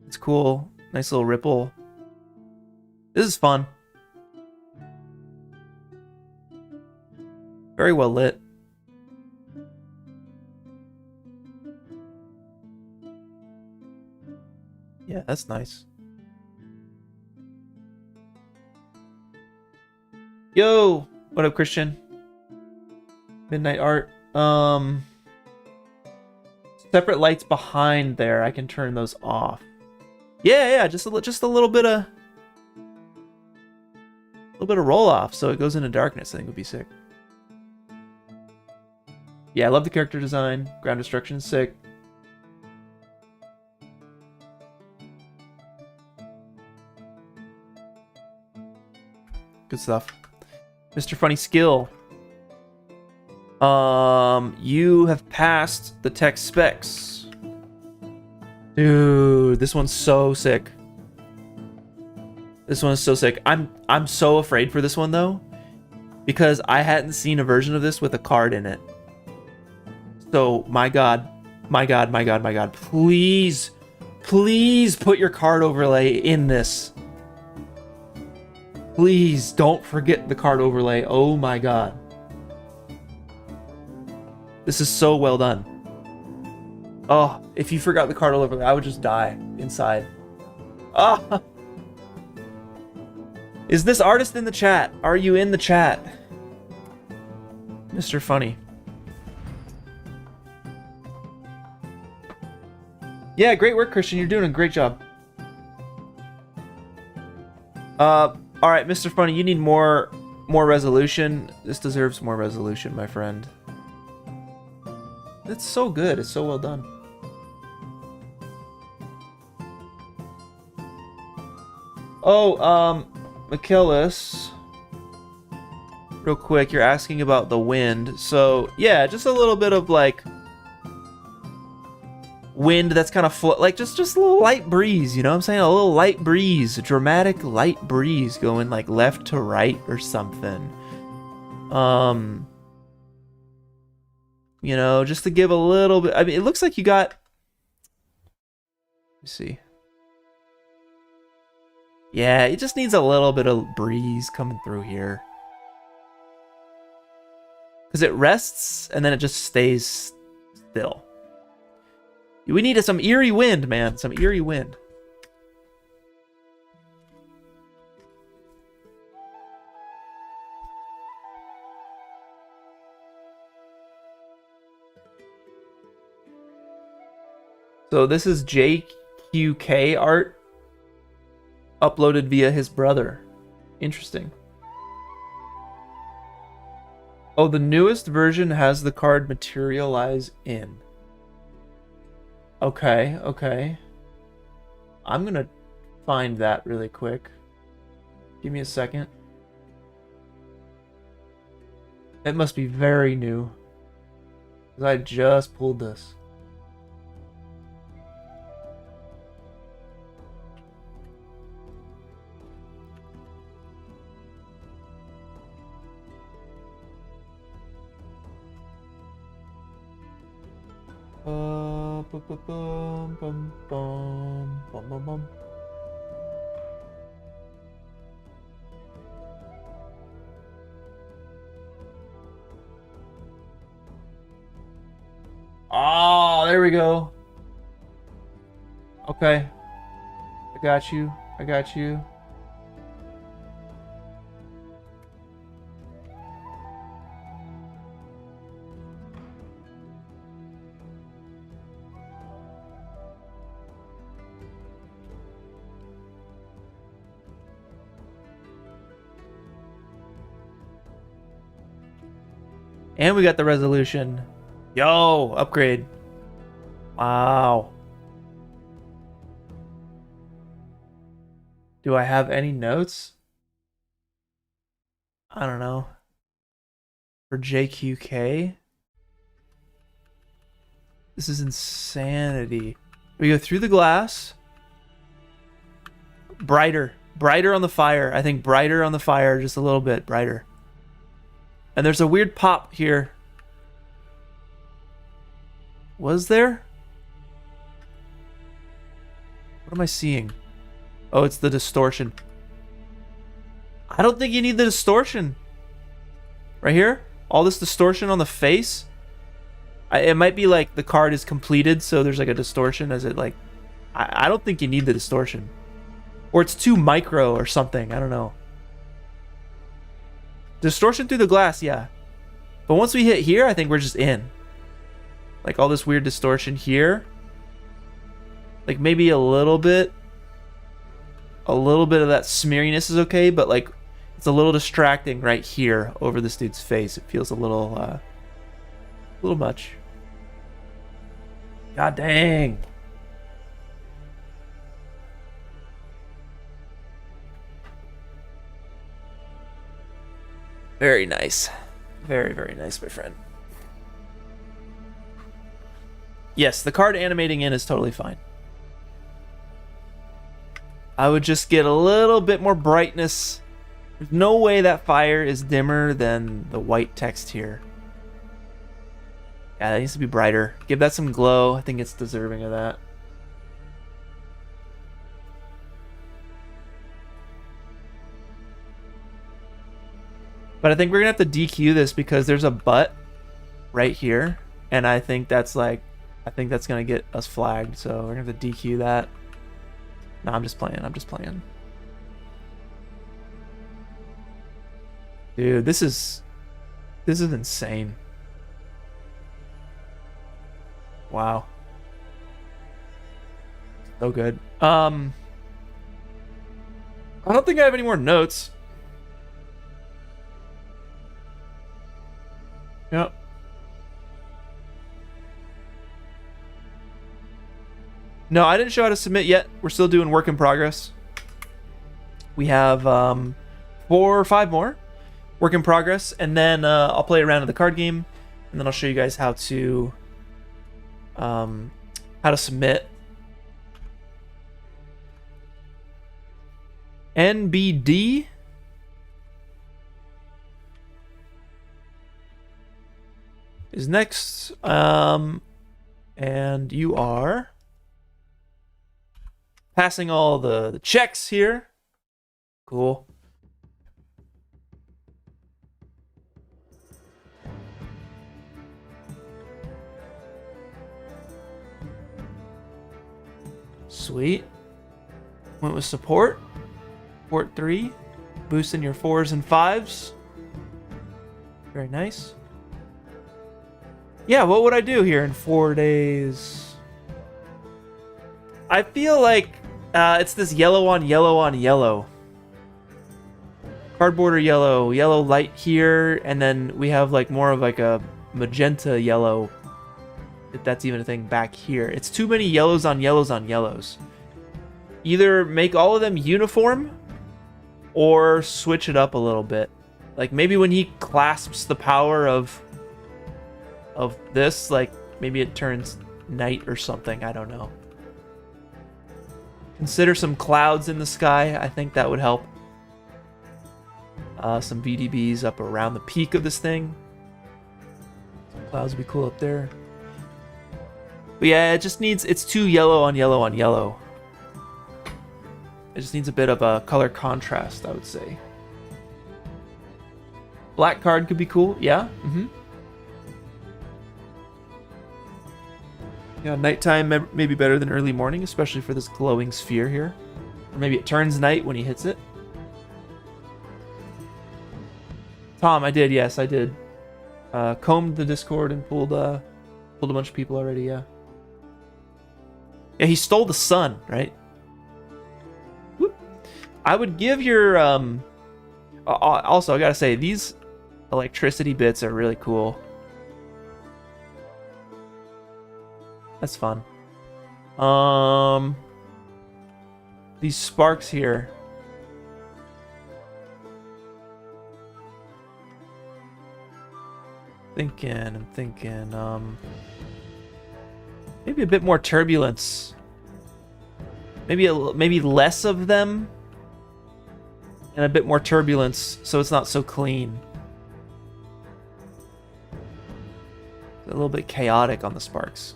It's cool. Nice little ripple. This is fun. Very well lit. Yeah, that's nice. Yo! What up, Christian? Midnight art. Separate lights behind there. I can turn those off. Yeah, just a little bit of roll off, so it goes into darkness. I think would be sick. Yeah, I love the character design. Ground destruction is sick. Good stuff. Mr. Funny Skill. You have passed the tech specs. Dude, this one's so sick. This one is so sick. I'm so afraid for this one though, because I hadn't seen a version of this with a card in it. So my god, please put your card overlay in this. Please don't forget the card overlay. Oh my god. This is so well done. Oh, if you forgot the card overlay, I would just die inside. Ah! Is this artist in the chat? Are you in the chat? Mr. Funny. Yeah, great work, Christian. You're doing a great job. Alright, Mr. Funny, you need more resolution. This deserves more resolution, my friend. It's so good. It's so well done. Oh, Michaelis, real quick, you're asking about the wind. So, yeah, just a little bit of, like, wind that's kind of like just a little light breeze, you know what I'm saying? A little light breeze, a dramatic light breeze going, like, left to right or something. You know, just to give a little bit. I mean, it looks like you got... Let me see. Yeah, it just needs a little bit of breeze coming through here. Because it rests, and then it just stays still. We needed some eerie wind, man. Some eerie wind. So this is JQK art uploaded via his brother. Interesting. Oh, the newest version has the card materialize in. Okay, okay. I'm gonna find that really quick. Give me a second. It must be very new, because I just pulled this. Bum, bum, bum, bum, bum, bum. Oh, there we go. Okay. I got you. I got you. And we got the resolution. Yo, upgrade. Wow. Do I have any notes? I don't know. For JQK? This is insanity. We go through the glass. Brighter. Brighter on the fire. I think brighter on the fire, just a little bit brighter. And there's a weird pop here. Was there? What am I seeing? Oh, it's the distortion. I don't think you need the distortion. Right here? All this distortion on the face? It might be like the card is completed, so there's like a distortion as it like... I don't think you need the distortion. Or it's too micro or something. I don't know. Distortion through the glass, yeah. But once we hit here, I think we're just in. Like all this weird distortion here. Like maybe a little bit. A little bit of that smeariness is okay, but like it's a little distracting right here over this dude's face. It feels a little much. God dang. Very nice. Very, very nice, my friend. Yes, the card animating in is totally fine. I would just get a little bit more brightness. There's no way that fire is dimmer than the white text here. Yeah, that needs to be brighter. Give that some glow. I think it's deserving of that. But I think we're gonna have to DQ this because there's a butt right here, and I think that's gonna get us flagged. So we're gonna have to DQ that. No, I'm just playing. I'm just playing. Dude, this is insane. Wow. So good. I don't think I have any more notes. Yep. No, I didn't show how to submit yet. We're still doing work in progress. We have 4 or 5 more work in progress, and then I'll play around in the card game, and then I'll show you guys how to submit. NBD is next, and you are passing all the checks here. Cool. Sweet. Went with support. Support 3. Boosting your 4s and 5s. Very nice. Yeah, what would I do here in 4 days? I feel like it's this yellow on yellow on yellow. Card border yellow, yellow light here, and then we have like more of like a magenta yellow, if that's even a thing, back here. It's too many yellows on yellows on yellows. Either make all of them uniform or switch it up a little bit. Like maybe when he clasps the power of this, like maybe it turns night or something. I don't know. Consider some clouds in the sky. I think that would help. Some VDBs up around the peak of this thing. Some clouds would be cool up there. But yeah, it just needs, it's too yellow on yellow on yellow. It just needs a bit of a color contrast, I would say. Black card could be cool, yeah. Yeah, nighttime may be better than early morning, especially for this glowing sphere here. Or maybe it turns night when he hits it. Tom, I did, yes, I did. Combed the Discord and pulled a bunch of people already, yeah. Yeah, he stole the sun, right? Whoop. I would give your, also, I gotta say, these electricity bits are really cool. That's fun. These sparks here. I'm thinking, maybe a bit more turbulence. Maybe less of them, and a bit more turbulence, so it's not so clean. A little bit chaotic on the sparks.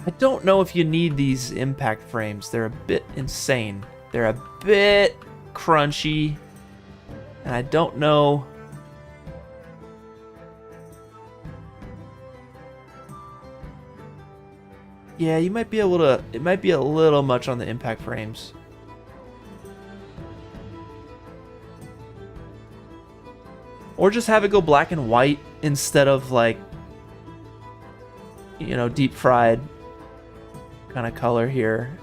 I don't know if you need these impact frames. They're a bit insane. They're a bit crunchy, and I don't know. Yeah, you might be able to, it might be a little much on the impact frames. Or just have it go black and white instead of like, you know, deep fried kind of color here.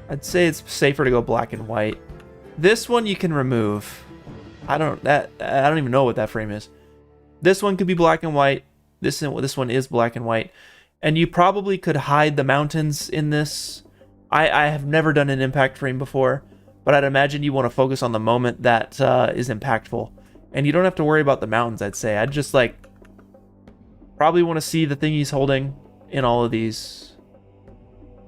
I'd say it's safer to go black and white. This one you can remove. I don't even know what that frame is. This one could be black and white. This one is black and white. And you probably could hide the mountains in this. I have never done an impact frame before, but I'd imagine you want to focus on the moment that is impactful. And you don't have to worry about the mountains, I'd say. I'd just like probably want to see the thing he's holding in all of these.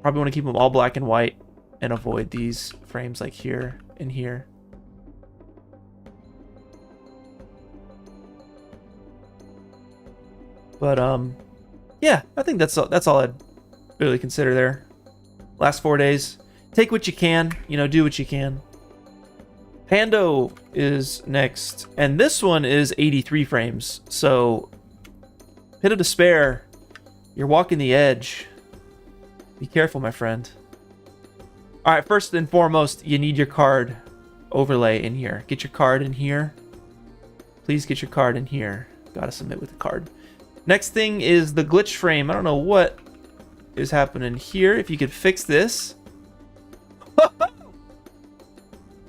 Probably want to keep them all black and white and avoid these frames like here and here. But yeah, I think that's all I'd really consider there. Last 4 days, take what you can, you know, do what you can. Pando is next, and this one is 83 frames. So, Pit of Despair, you're walking the edge. Be careful, my friend. All right, first and foremost, you need your card overlay in here. Get your card in here. Please get your card in here. Gotta submit with the card. Next thing is the glitch frame. I don't know what is happening here. If you could fix this.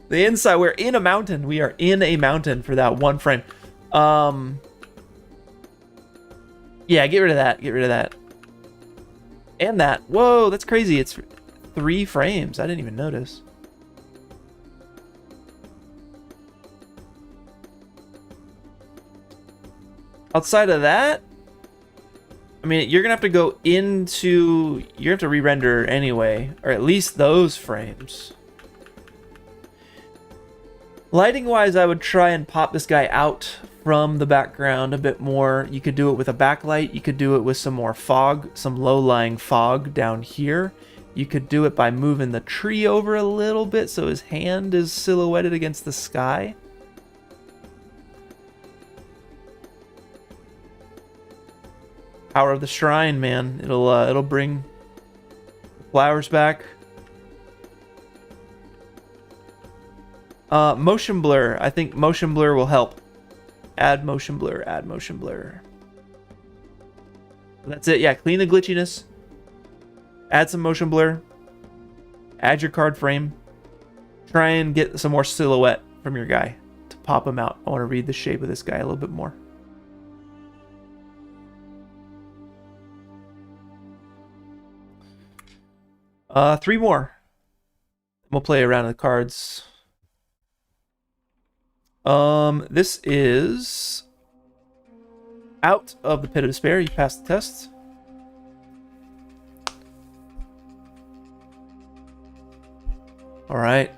The inside, we're in a mountain. We are in a mountain for that one frame. Yeah, get rid of that. Get rid of that. And that. Whoa, that's crazy. It's 3 frames. I didn't even notice. Outside of that, I mean, you're going to have to go into... You have to re-render anyway. Or at least those frames. Lighting-wise, I would try and pop this guy out from the background a bit more. You could do it with a backlight. You could do it with some more fog. Some low-lying fog down here. You could do it by moving the tree over a little bit so his hand is silhouetted against the sky. Power of the Shrine, man. It'll bring flowers back. Motion blur. I think motion blur will help. Add motion blur. Add motion blur. That's it. Yeah, clean the glitchiness. Add some motion blur. Add your card frame. Try and get some more silhouette from your guy to pop him out. I want to read the shape of this guy a little bit more. Three more. We'll play around the cards. This is Out of the Pit of Despair. You passed the test. All right.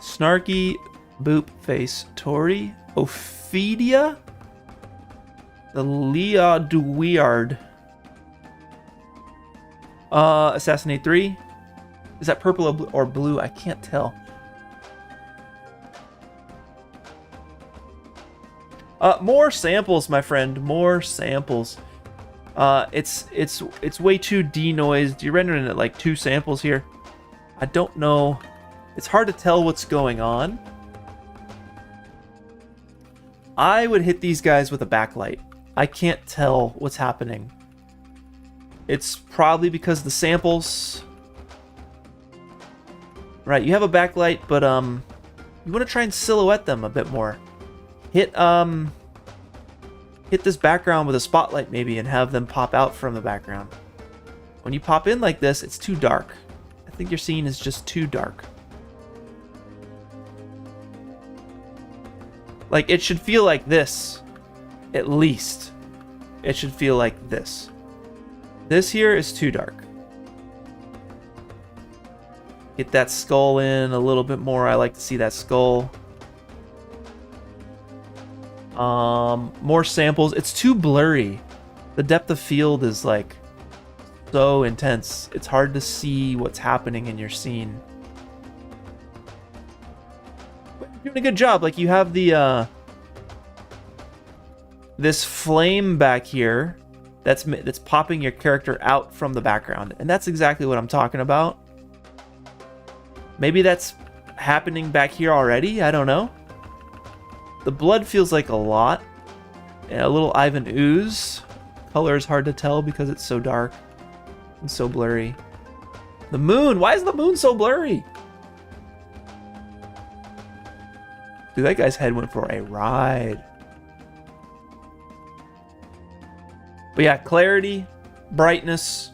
Snarky Boop Face Tori. Ophidia. The Leah Duweard. Assassinate 3. Is that purple or blue? I can't tell. More samples, my friend. More samples. It's way too denoised. You're rendering it like 2 samples here. I don't know. It's hard to tell what's going on. I would hit these guys with a backlight. I can't tell what's happening. It's probably because the samples. Right, you have a backlight, but you want to try and silhouette them a bit more. Hit this background with a spotlight maybe and have them pop out from the background. When you pop in like this, it's too dark. I think your scene is just too dark. Like, it should feel like this. At least. It should feel like this. This here is too dark. Get that skull in a little bit more. I like to see that skull. More samples. It's too blurry. The depth of field is like so intense. It's hard to see what's happening in your scene. But you're doing a good job. Like, you have the this flame back here that's popping your character out from the background, and that's exactly what I'm talking about. Maybe that's happening back here already. I don't know. The blood feels like a lot. And a little Ivan ooze. Color is hard to tell because it's so dark and so blurry. The moon. Why is the moon so blurry? Dude, that guy's head went for a ride. But yeah, clarity, brightness,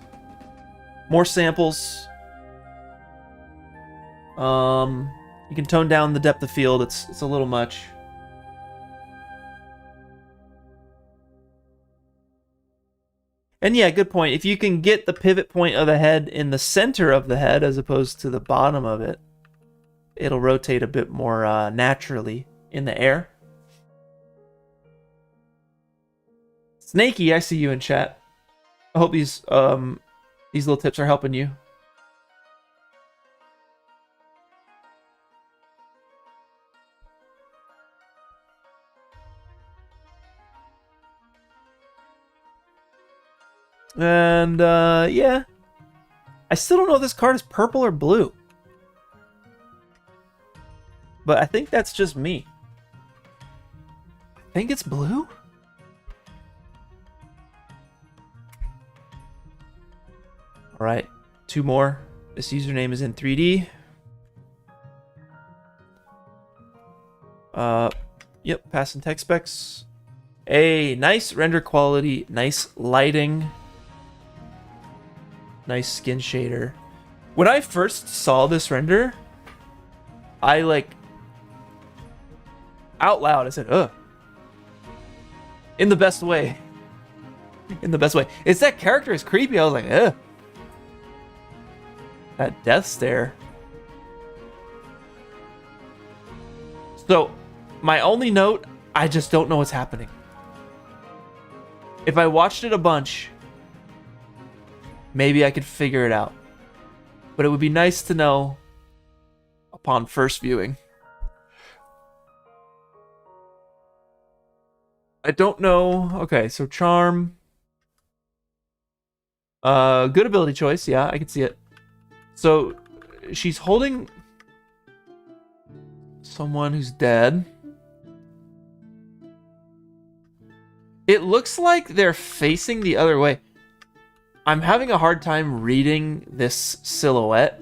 more samples. You can tone down the depth of field. It's a little much. And yeah, good point. If you can get the pivot point of the head in the center of the head as opposed to the bottom of it, it'll rotate a bit more naturally in the air. Snakey, I see you in chat. I hope these little tips are helping you. And yeah, I still don't know if this card is purple or blue, but I think that's just me. I think it's blue. All right, 2 more. This username is in 3D. Yep, passing tech specs. A nice render quality, nice lighting. Nice skin shader. When I first saw this render, I like out loud I said, ugh. In the best way. In the best way. It's that character is creepy. I was like, ugh. That death stare. So, my only note, I just don't know what's happening. If I watched it a bunch, maybe I could figure it out. But it would be nice to know upon first viewing. I don't know. Okay, so charm. Good ability choice. Yeah, I can see it. So she's holding someone who's dead. It looks like they're facing the other way. I'm having a hard time reading this silhouette.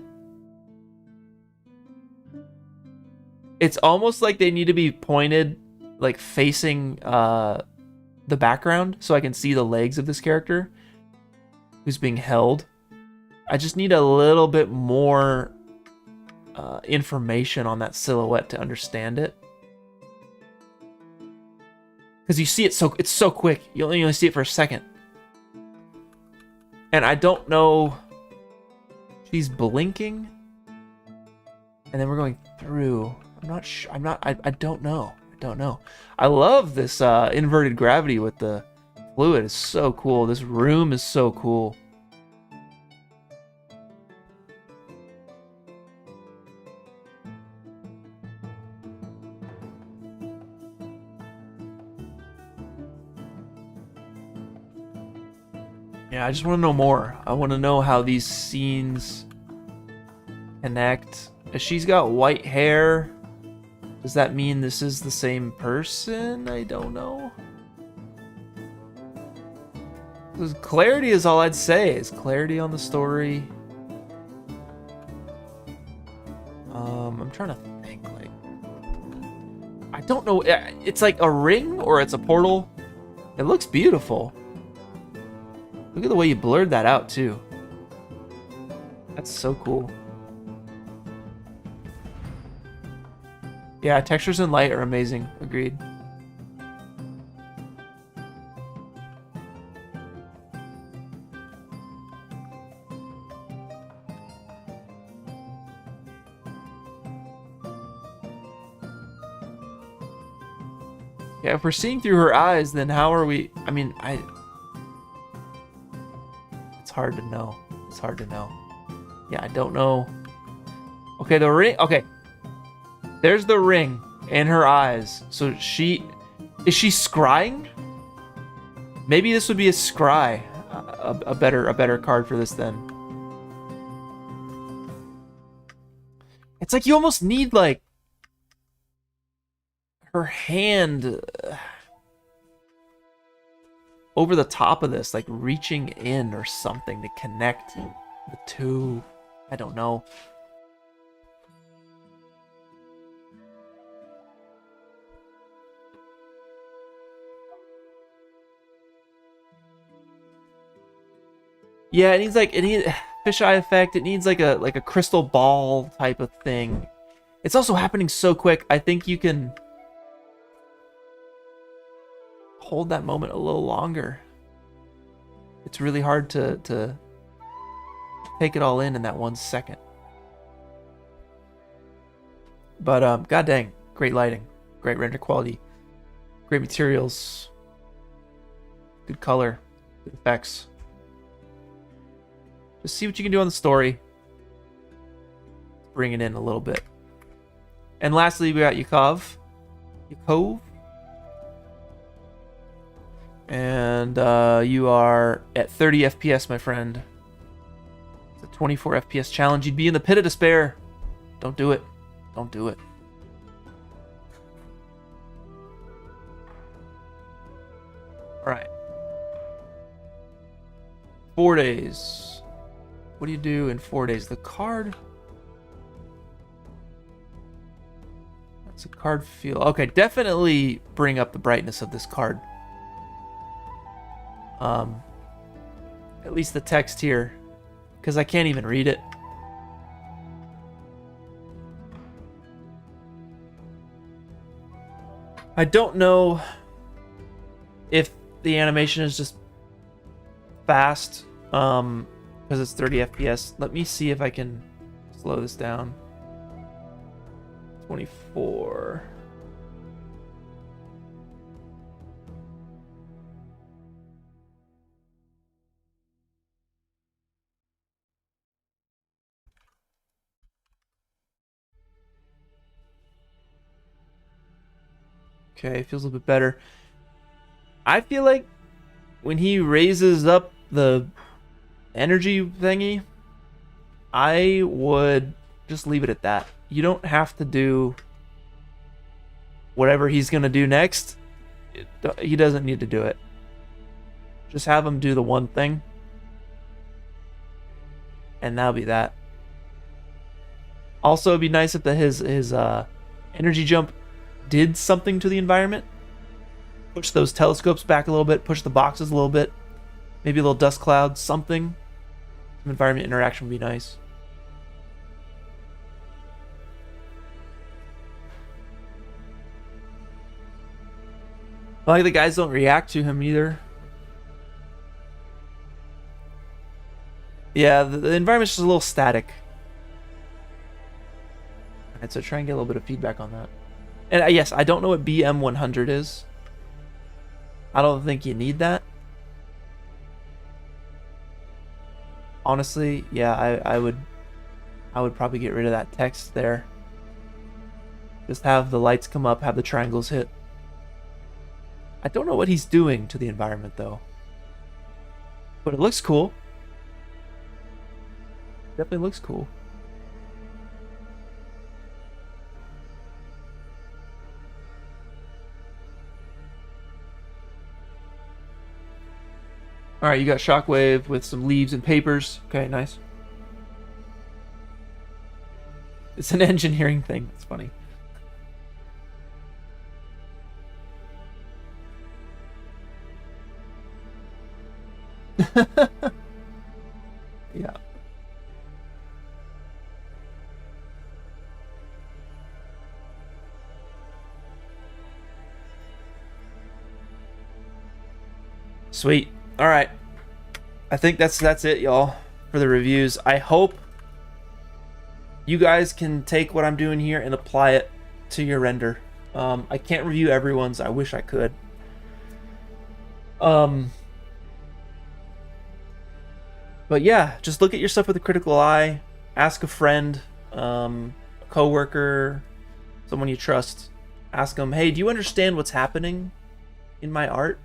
It's almost like they need to be pointed, like facing the background, so I can see the legs of this character who's being held. I just need a little bit more information on that silhouette to understand it. Because you see it it's so quick. You only see it for a second. And I don't know. She's blinking. And then we're going through. I'm not sure. I don't know. I don't know. I love this inverted gravity with the fluid. It's so cool. This room is so cool. Yeah, I just want to know more. I want to know how these scenes connect. If she's got white hair, does that mean this is the same person? I don't know. Clarity is all I'd say. Is clarity on the story. I'm trying to think. Like, I don't know. It's like a ring or it's a portal. It looks beautiful. Look at the way you blurred that out too. That's so cool. Yeah, textures and light are amazing. Agreed. Yeah, if we're seeing through her eyes, then how are we... I mean, it's hard to know. It's hard to know. Yeah, I don't know. Okay, the ring... Okay. There's the ring in her eyes. So is she scrying? Maybe this would be a scry. A better card for this then. It's like you almost need like her hand over the top of this, like reaching in or something to connect the two. I don't know. Yeah, it needs fisheye effect. It needs like a crystal ball type of thing. It's also happening so quick. I think you can hold that moment a little longer. It's really hard to take it all in that 1 second. But god dang, great lighting, great render quality, great materials, good color, good effects. Just see what you can do on the story. Bring it in a little bit. And lastly, we got Yakov. And you are at 30 FPS, my friend. It's a 24 FPS challenge. You'd be in the pit of despair. Don't do it. Don't do it. All right. 4 days. What do you do in 4 days? The card. That's a card feel. Okay, definitely bring up the brightness of this card. At least the text here, because I can't even read it. I don't know if the animation is just fast, because it's 30 FPS. Let me see if I can slow this down. 24. Okay, feels a little bit better. I feel like when he raises up the energy thingy, I would just leave it at that. You don't have to do whatever he's going to do next. He doesn't need to do it. Just have him do the one thing. And that'll be that. Also, it'd be nice if his energy jump did something to the environment. Push those telescopes back a little bit. Push the boxes a little bit. Maybe a little dust cloud. Something. Some environment interaction would be nice. Like the guys don't react to him either. Yeah, the environment's just a little static. Alright, so try and get a little bit of feedback on that. And yes, I don't know what BM100 is. I don't think you need that. Honestly, yeah, I would probably get rid of that text there. Just have the lights come up, have the triangles hit. I don't know what he's doing to the environment though. But it looks cool. Definitely looks cool. Alright, you got Shockwave with some leaves and papers. Okay, nice. It's an engineering thing. It's funny. Yeah. Sweet. All right. I think that's it, y'all, for the reviews. I hope you guys can take what I'm doing here and apply it to your render. I can't review everyone's. I wish I could. But yeah, just look at your stuff with a critical eye. Ask a friend, a coworker, someone you trust. Ask them, hey, do you understand what's happening in my art?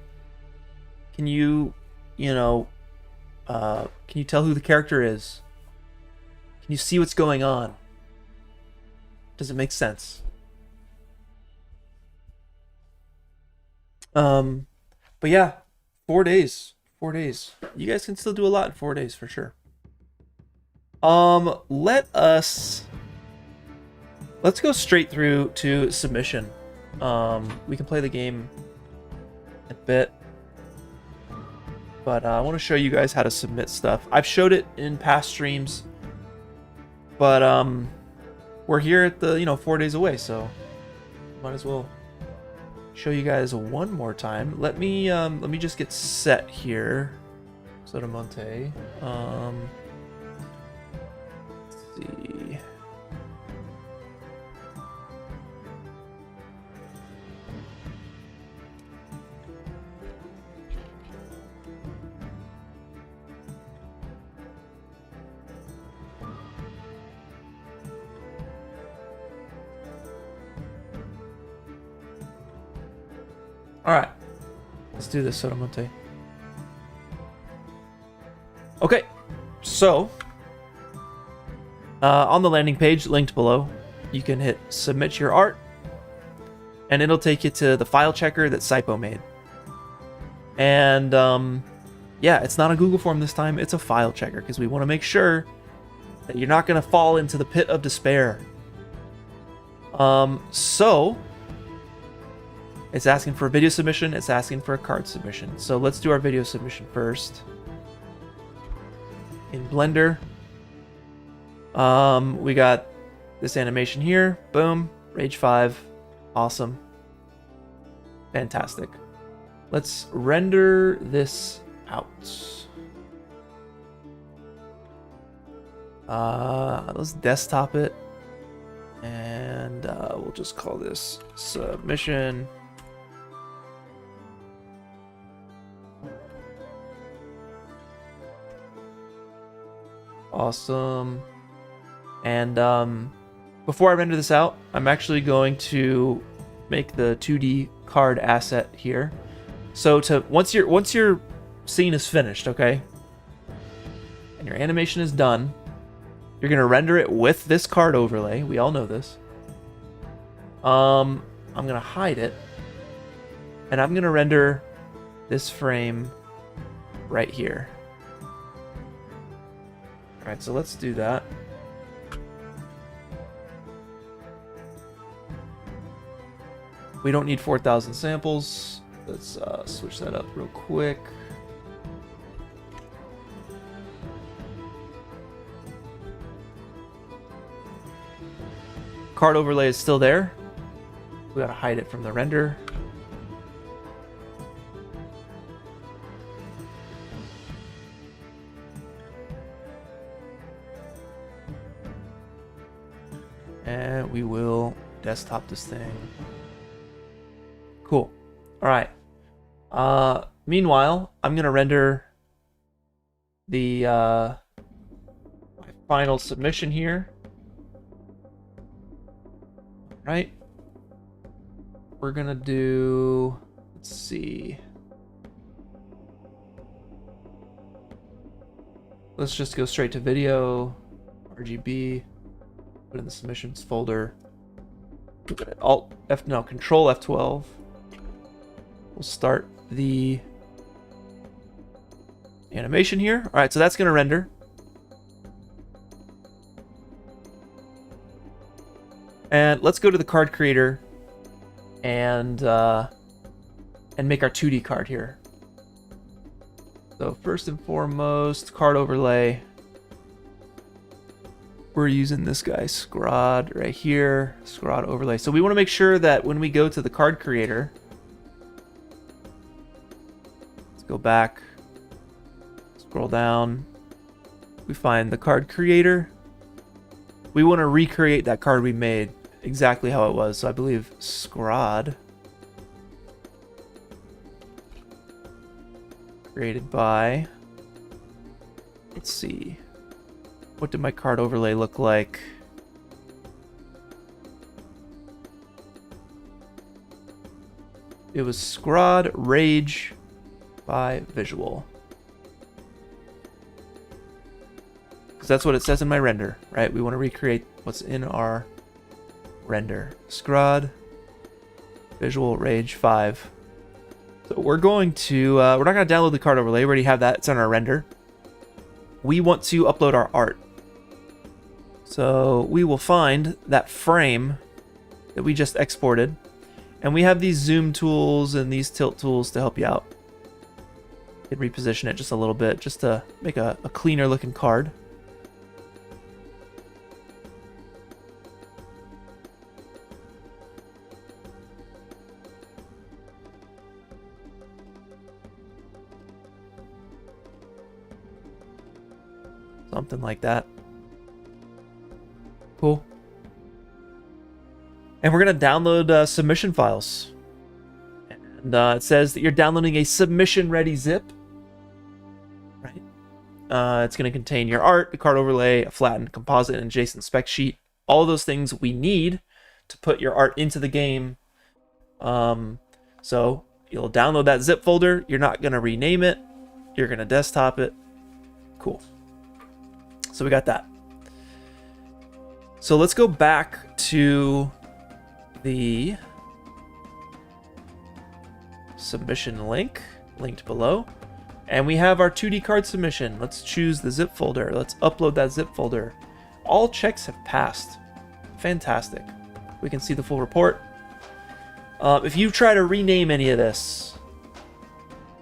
Can you, can you tell who the character is? Can you see what's going on? Does it make sense? But yeah, 4 days. 4 days. You guys can still do a lot in 4 days for sure. Let's go straight through to submission. We can play the game a bit. But I want to show you guys how to submit stuff. I've showed it in past streams, but we're here at the 4 days away, so might as well show you guys one more time. Let me just get set here. Sotomonte. Let's see. Alright, let's do this, Sotomonte. Okay, so on the landing page linked below, you can hit submit your art, and it'll take you to the file checker that Saipo made. And yeah, it's not a Google form this time, it's a file checker, because we want to make sure that you're not going to fall into the pit of despair. So it's asking for a video submission, it's asking for a card submission. So let's do our video submission first. In Blender, we got this animation here. Boom, Rage 5, awesome, fantastic. Let's render this out. Let's desktop it, and we'll just call this submission. Awesome. And before I render this out, I'm actually going to make the 2D card asset here. So once your scene is finished, okay, and your animation is done, you're gonna render it with this card overlay. We all know this. I'm gonna hide it, and I'm gonna render this frame right here. All right, so let's do that. We don't need 4,000 samples. Let's switch that up real quick. Card overlay is still there. We gotta hide it from the render. And we will desktop this thing. Cool. All right. Meanwhile, I'm gonna render the my final submission here. Right. We're gonna do. Let's see. Let's just go straight to video, RGB. Put in the submissions folder. Control F12. We'll start the animation here. All right, so that's going to render. And let's go to the card creator and make our 2D card here. So first and foremost, card overlay. We're using this guy, Scrod, right here. Scrod overlay. So we want to make sure that when we go to the card creator, let's go back, scroll down, we find the card creator. We want to recreate that card we made exactly how it was. So I believe Scrod, created by, let's see. What did my card overlay look like? It was Scrod Rage by Visual. Because that's what it says in my render, right? We want to recreate what's in our render. Scrod Visual Rage 5. So we're going to, we're not going to download the card overlay. We already have that. It's on our render. We want to upload our art. So we will find that frame that we just exported. And we have these zoom tools and these tilt tools to help you out. You can reposition it just a little bit just to make a cleaner looking card. Something like that. Cool. And we're going to download submission files. And it says that you're downloading a submission-ready zip. Right. It's going to contain your art, the card overlay, a flattened composite, and JSON spec sheet. All those things we need to put your art into the game. So you'll download that zip folder. You're not going to rename it. You're going to desktop it. Cool. So we got that. So let's go back to the submission link, linked below. And we have our 2D card submission. Let's choose the zip folder. Let's upload that zip folder. All checks have passed. Fantastic. We can see the full report. If you try to rename any of this,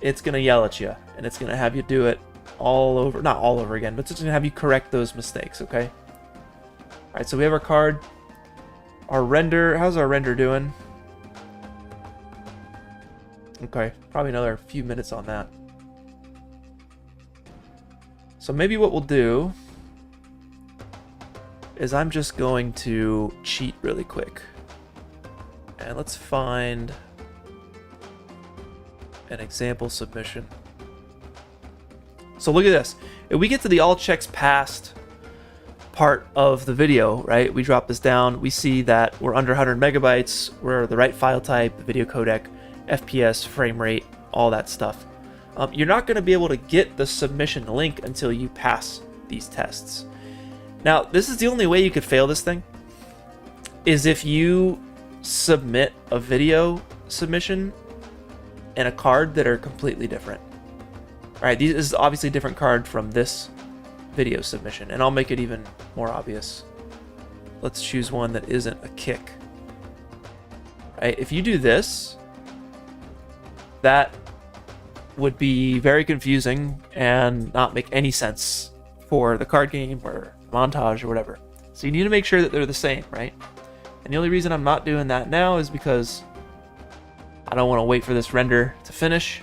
it's going to yell at you. And it's going to have you do it all over, not all over again, but it's just gonna have you correct those mistakes, okay? All right, so we have our card. Our render, how's our render doing? Okay, probably another few minutes on that. So maybe what we'll do is I'm just going to cheat really quick. And let's find an example submission. So look at this. If we get to the all checks passed part of the video, right? We drop this down. We see that we're under 100 megabytes. We're the right file type, video codec, FPS, frame rate, all that stuff. You're not going to be able to get the submission link until you pass these tests. Now, this is the only way you could fail this thing, is if you submit a video submission and a card that are completely different. All right, this is obviously a different card from this video submission, and I'll make it even more obvious. Let's choose one that isn't a kick. All right, if you do this, that would be very confusing and not make any sense for the card game or montage or whatever. So you need to make sure that they're the same, right? And the only reason I'm not doing that now is because I don't want to wait for this render to finish.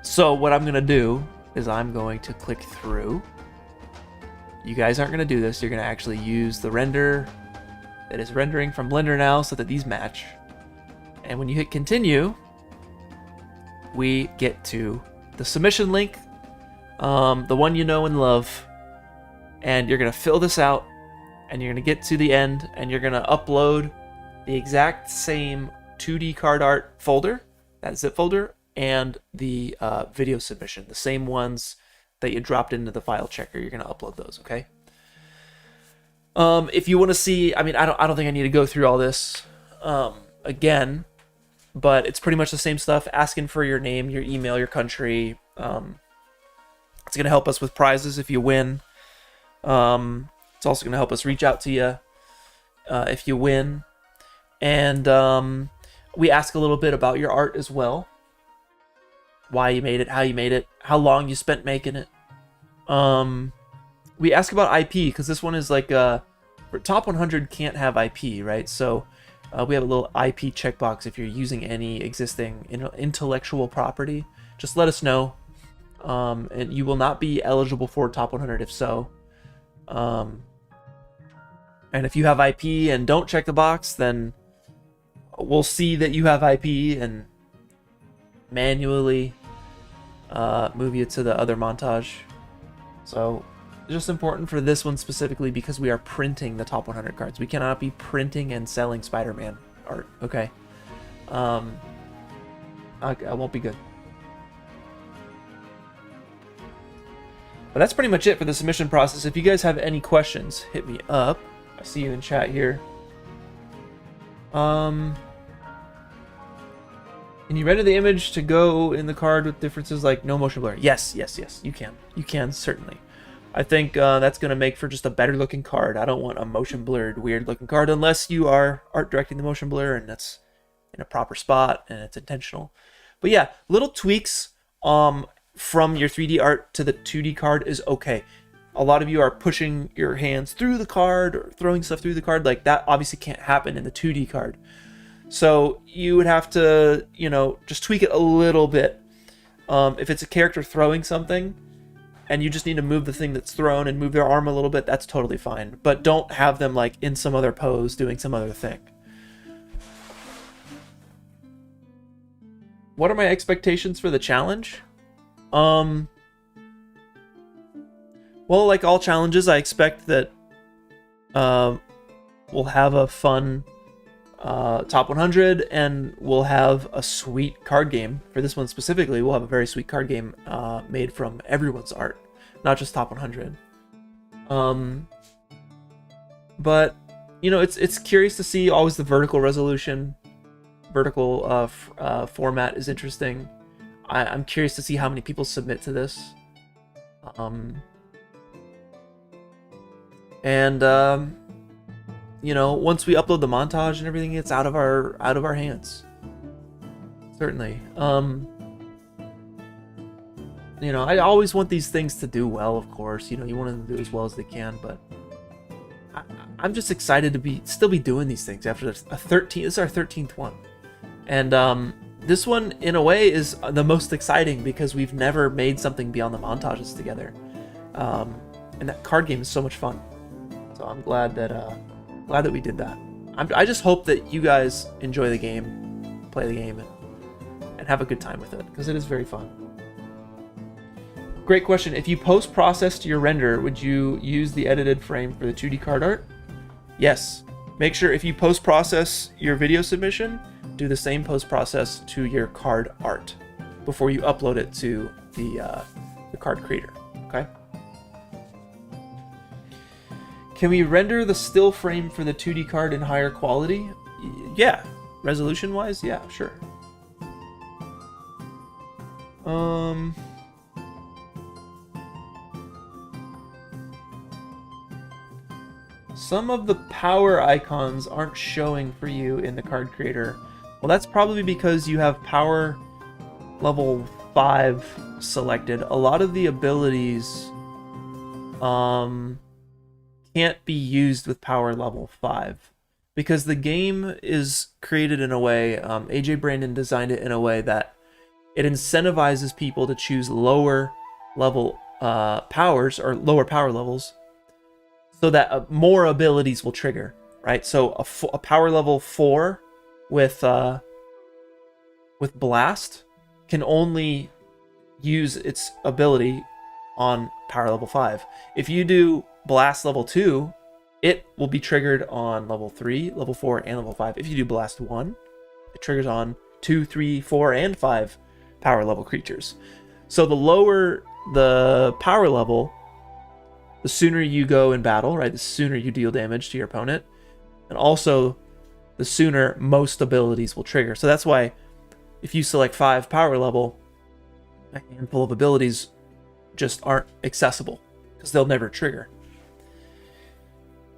So what I'm going to do is I'm going to click through. You guys aren't going to do this. You're going to actually use the render that is rendering from Blender now so that these match. And when you hit continue, we get to the submission link, the one you know and love, and you're going to fill this out, and you're going to get to the end, and you're going to upload the exact same 2D card art folder, that zip folder, and the video submission, the same ones that you dropped into the file checker. You're going to upload those, okay? If you want to see, I mean, I don't think I need to go through all this again, but it's pretty much the same stuff, asking for your name, your email, your country. It's going to help us with prizes if you win. It's also going to help us reach out to you if you win. And we ask a little bit about your art as well. Why you made it, how you made it, how long you spent making it. We ask about IP, because this one is like, for top 100 can't have IP, right? So we have a little IP checkbox if you're using any existing intellectual property. Just let us know. And you will not be eligible for top 100 if so. And if you have IP and don't check the box, then we'll see that you have IP and manually move you to the other montage. So just important for this one specifically because we are printing the top 100 cards. We cannot be printing and selling Spider-Man art, okay? I won't be good. But that's pretty much it for the submission process. If you guys have any questions, hit me up. I see you in chat here. Can you render the image to go in the card with differences like no motion blur? Yes, you can. You can, certainly. I think that's going to make for just a better looking card. I don't want a motion blurred, weird looking card unless you are art directing the motion blur and that's in a proper spot and it's intentional. But yeah, little tweaks from your 3D art to the 2D card is okay. A lot of you are pushing your hands through the card or throwing stuff through the card. Like that obviously can't happen in the 2D card. So you would have to, just tweak it a little bit. If it's a character throwing something and you just need to move the thing that's thrown and move their arm a little bit, that's totally fine. But don't have them like in some other pose doing some other thing. What are my expectations for the challenge? Well, like all challenges, I expect that we'll have a fun top 100 and we'll have a sweet card game. For this one specifically, we'll have a very sweet card game made from everyone's art, not just top 100. But it's curious to see always the vertical resolution. Vertical format is interesting. I'm curious to see how many people submit to this. Once we upload the montage and everything, it's out of our hands. Certainly. I always want these things to do well, of course. You want them to do as well as they can, but I'm just excited to still be doing these things after this. This is our 13th one. And this one, in a way, is the most exciting because we've never made something beyond the montages together. And that card game is so much fun. So I'm glad that we did that. I just hope that you guys enjoy the game, play the game, and have a good time with it, because it is very fun. Great question. If you post-processed your render, would you use the edited frame for the 2D card art? Yes. Make sure if you post-process your video submission, do the same post-process to your card art before you upload it to the card creator, okay? Can we render the still frame for the 2D card in higher quality? Yeah, resolution-wise, yeah, sure. Some of the power icons aren't showing for you in the card creator. Well, that's probably because you have power level 5 selected. A lot of the abilities can't be used with power level 5 because the game is created in a way, AJ Brandon designed it in a way that it incentivizes people to choose lower level powers or lower power levels so that more abilities will trigger, right? So a power level 4 with Blast can only use its ability on power level 5. If you do Blast level 2, it will be triggered on level 3, level 4, and level 5. If you do Blast 1, it triggers on 2, 3, 4, and 5 power level creatures. So the lower the power level, the sooner you go in battle, right? The sooner you deal damage to your opponent. And also, the sooner most abilities will trigger. So that's why if you select 5 power level, a handful of abilities just aren't accessible because they'll never trigger.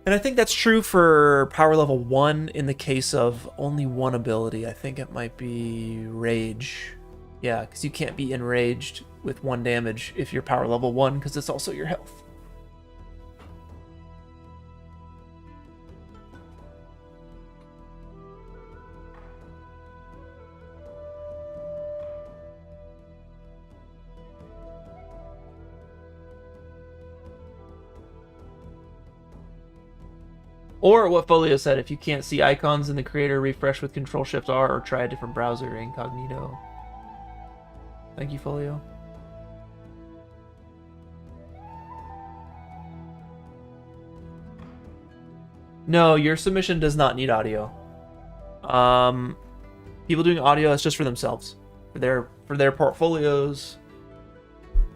And I think that's true for power level 1 in the case of only one ability. I think it might be Rage. Yeah, because you can't be enraged with 1 damage if you're power level 1 because it's also your health. Or what Folio said, if you can't see icons in the creator, refresh with Control-Shift-R or try a different browser, incognito. Thank you, Folio. No, your submission does not need audio. People doing audio, that's just for themselves. For their portfolios,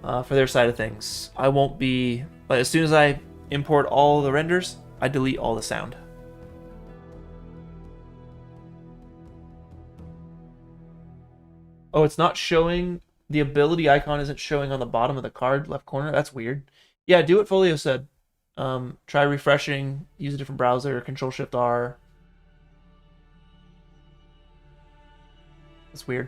for their side of things. I won't be... But as soon as I import all the renders, I delete all the sound. Oh, it's not showing. The ability icon isn't showing on the bottom of the card left corner. That's weird. Yeah, do what Folio said. Try refreshing, use a different browser, Control-Shift-R. That's weird.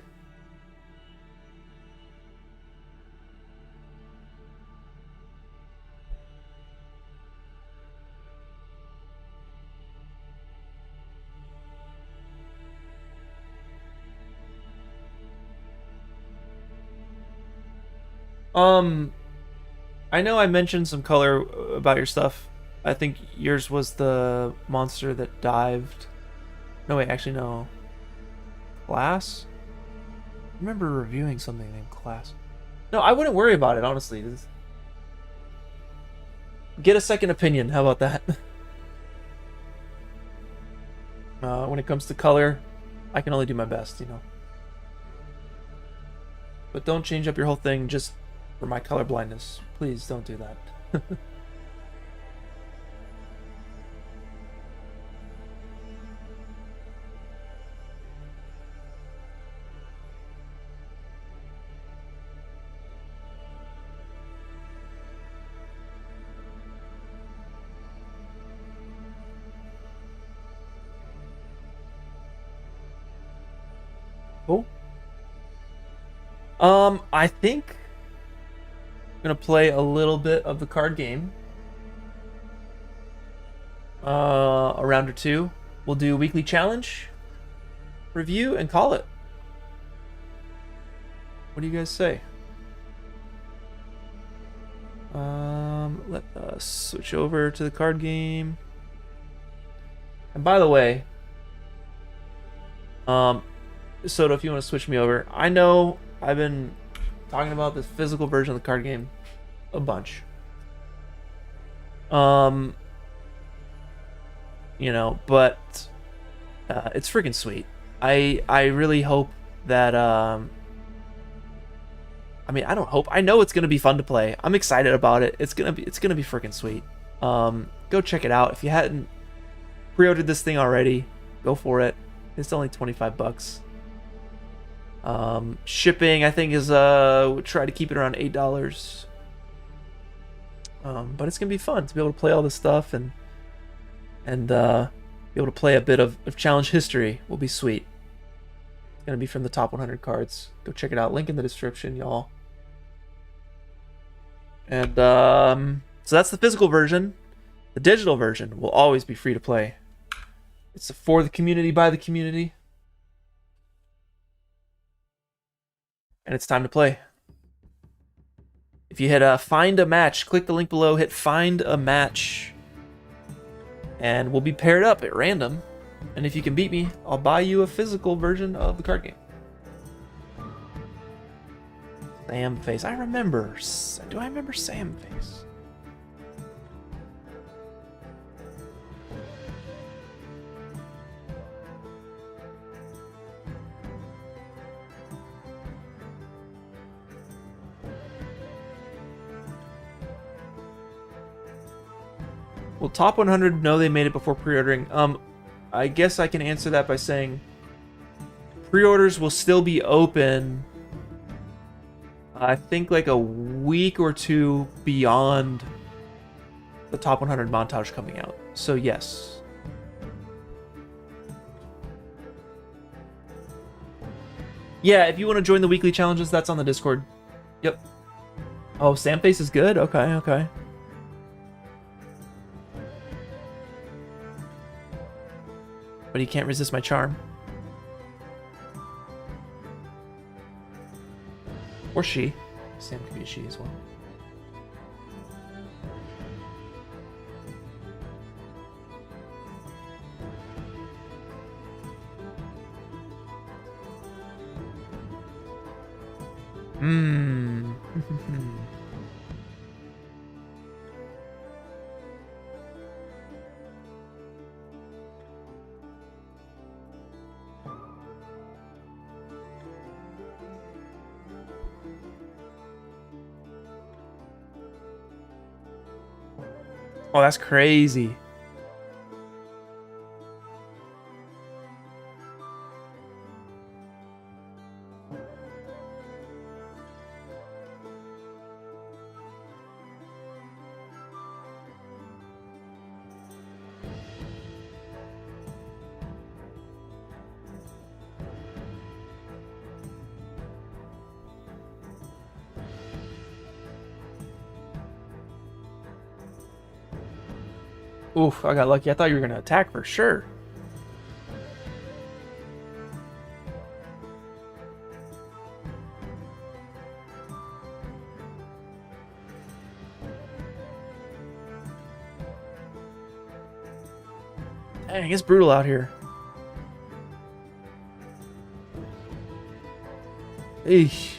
I know I mentioned some color about your stuff. I think yours was the monster that dived. No, wait, actually, no. Class? I remember reviewing something named Class. No, I wouldn't worry about it, honestly. Get a second opinion. How about that? When it comes to color, I can only do my best, you know. But don't change up your whole thing just for my color blindness. Please don't do that. Cool. I think I'm gonna play a little bit of the card game. A round or two. We'll do a weekly challenge, review, and call it. What do you guys say? Let us switch over to the card game. And by the way, Soto, if you want to switch me over, I know I've been talking about this physical version of the card game a bunch. You you know, but it's freaking sweet. I really hope that I mean, I don't hope. I know it's gonna be fun to play. I'm excited about it. It's gonna be freaking sweet. Go check it out if you hadn't pre-ordered this thing already. Go for it. It's only $25. Shipping I think is we'll try to keep it around $8. But it's gonna be fun to be able to play all this stuff and be able to play a bit of challenge history. Will be sweet. It's gonna be from the top 100 cards. Go check it out. Link in the description, y'all. And so that's the physical version. The digital version will always be free to play. It's for the community, by the community. And it's time to play. If you hit find a match, click the link below, hit find a match. And we'll be paired up at random. And if you can beat me, I'll buy you a physical version of the card game. Sam Face. I remember. Do I remember Sam Face? Well, top 100 know they made it before pre-ordering. I guess I can answer that by saying pre-orders will still be open. I think like a week or two beyond the top 100 montage coming out. So yes. Yeah, if you want to join the weekly challenges, that's on the Discord. Yep. Oh, Samface is good? Okay, okay. But he can't resist my charm. Or she. Sam could be a she as well. Oh, that's crazy. Oof, I got lucky. I thought you were going to attack for sure. Dang, it's brutal out here. Eesh.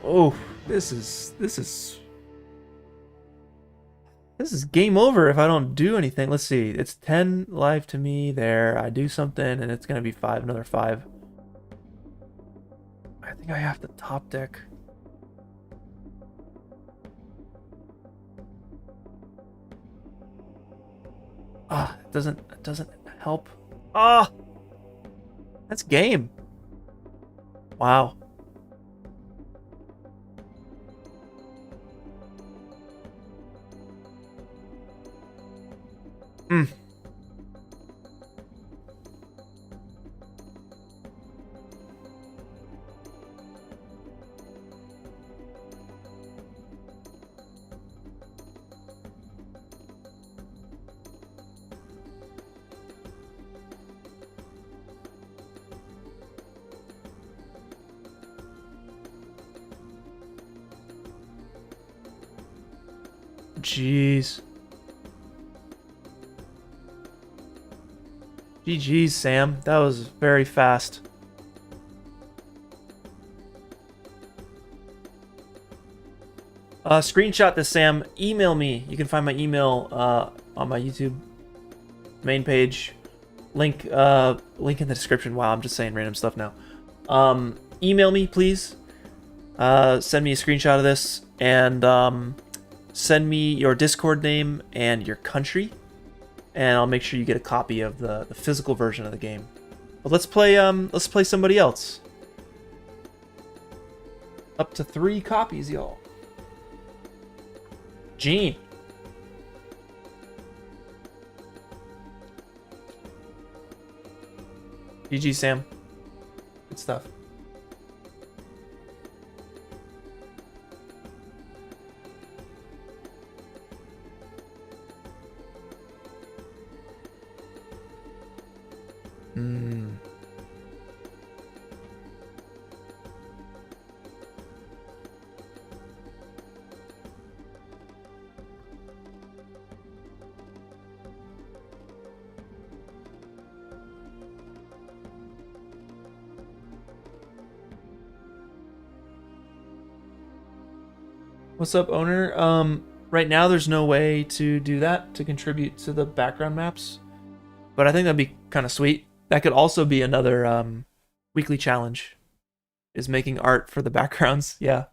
Oh, this is game over if I don't do anything. Let's see. It's 10 life to me there. I do something and it's gonna be 5, another 5. I think I have to top deck. Ah, it doesn't help. Ah, that's game. Wow. Jeez. GG's, Sam. That was very fast. Screenshot this, Sam. Email me. You can find my email on my YouTube main page. Link in the description. Wow, I'm just saying random stuff now. Email me, please. Send me a screenshot of this and send me your Discord name and your country, and I'll make sure you get a copy of the physical version of the game. But let's play somebody else. Up to 3 copies, y'all. Gene. GG, Sam. Good stuff. What's up, owner? Right now there's no way to do that, to contribute to the background maps, but I think that'd be kind of sweet. That could also be another weekly challenge, is making art for the backgrounds. Yeah.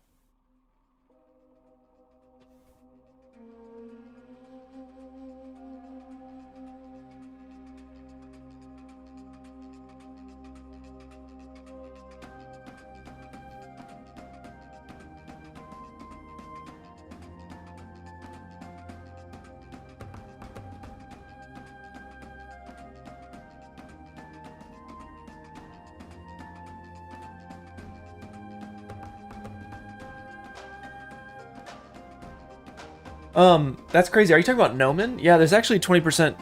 That's crazy. Are you talking about Nomen? Yeah, there's actually 20%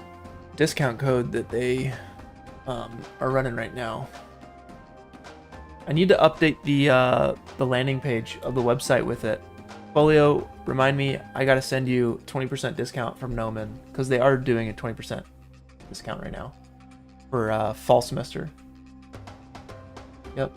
discount code that they are running right now. I need to update the landing page of the website with it. Folio, remind me, I gotta send you 20% discount from Nomen, because they are doing a 20% discount right now for fall semester. Yep.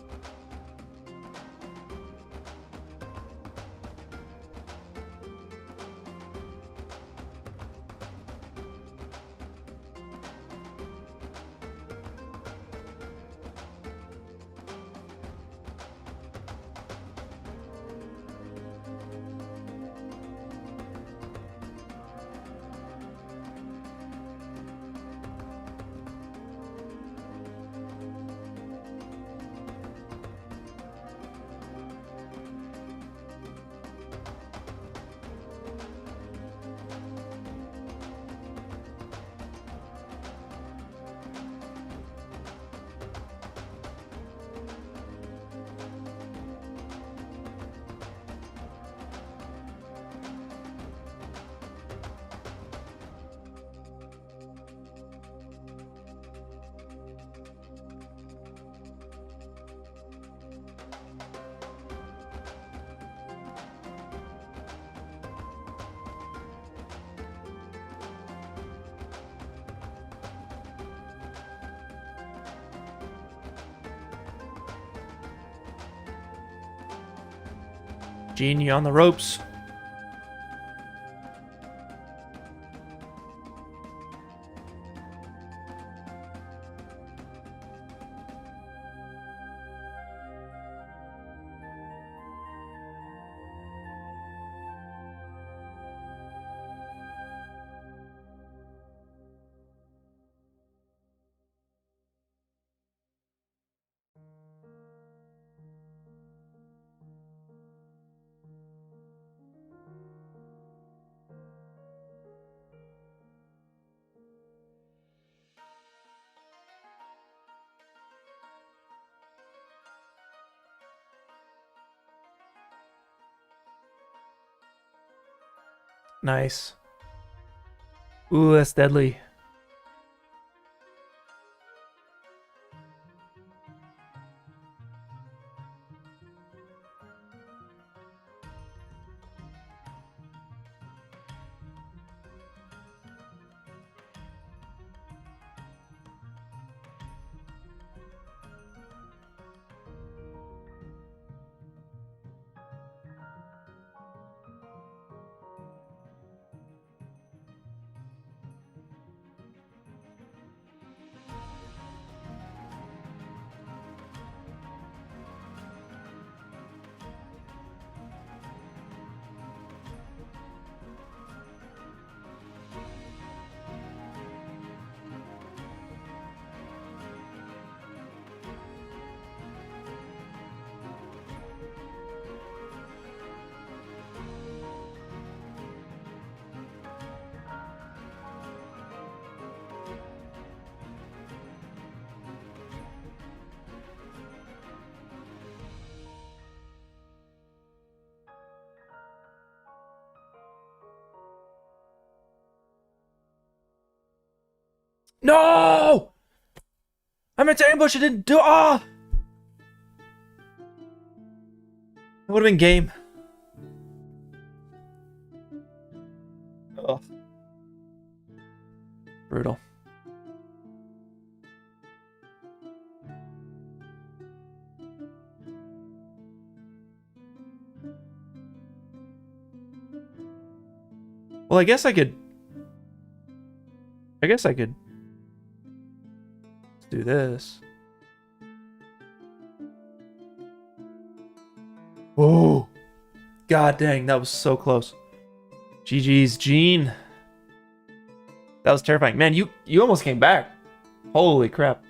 Genie on the ropes. Nice. Ooh, that's deadly. No! I meant to ambush. It didn't do. Ah! It would have been game. Ugh. Brutal. Well, I guess I could do this. Oh. God dang, that was so close. GG's, Gene. That was terrifying. Man, you almost came back. Holy crap.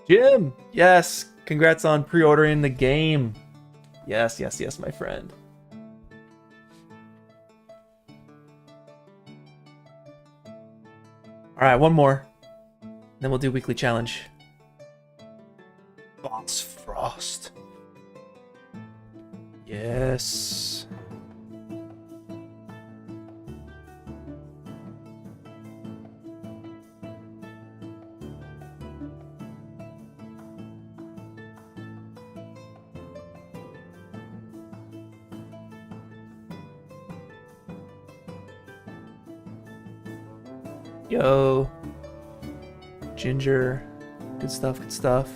Jim, yes. Congrats on pre-ordering the game. Yes, yes, yes, my friend. All right, one more. Then we'll do weekly challenge. Boss Frost. Yes. Yo. Ginger. Good stuff, good stuff.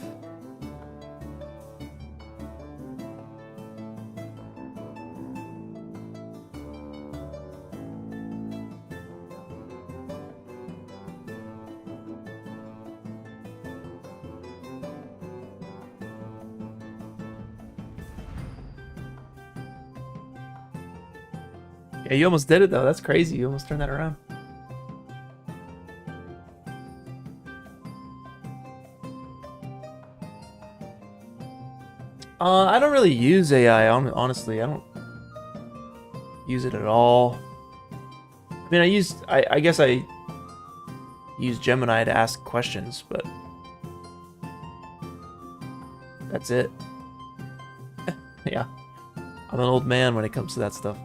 Yeah, you almost did it though. That's crazy. You almost turned that around. I don't really use AI, honestly. I don't use it at all. I mean, I guess I use Gemini to ask questions, but that's it. Yeah. I'm an old man when it comes to that stuff.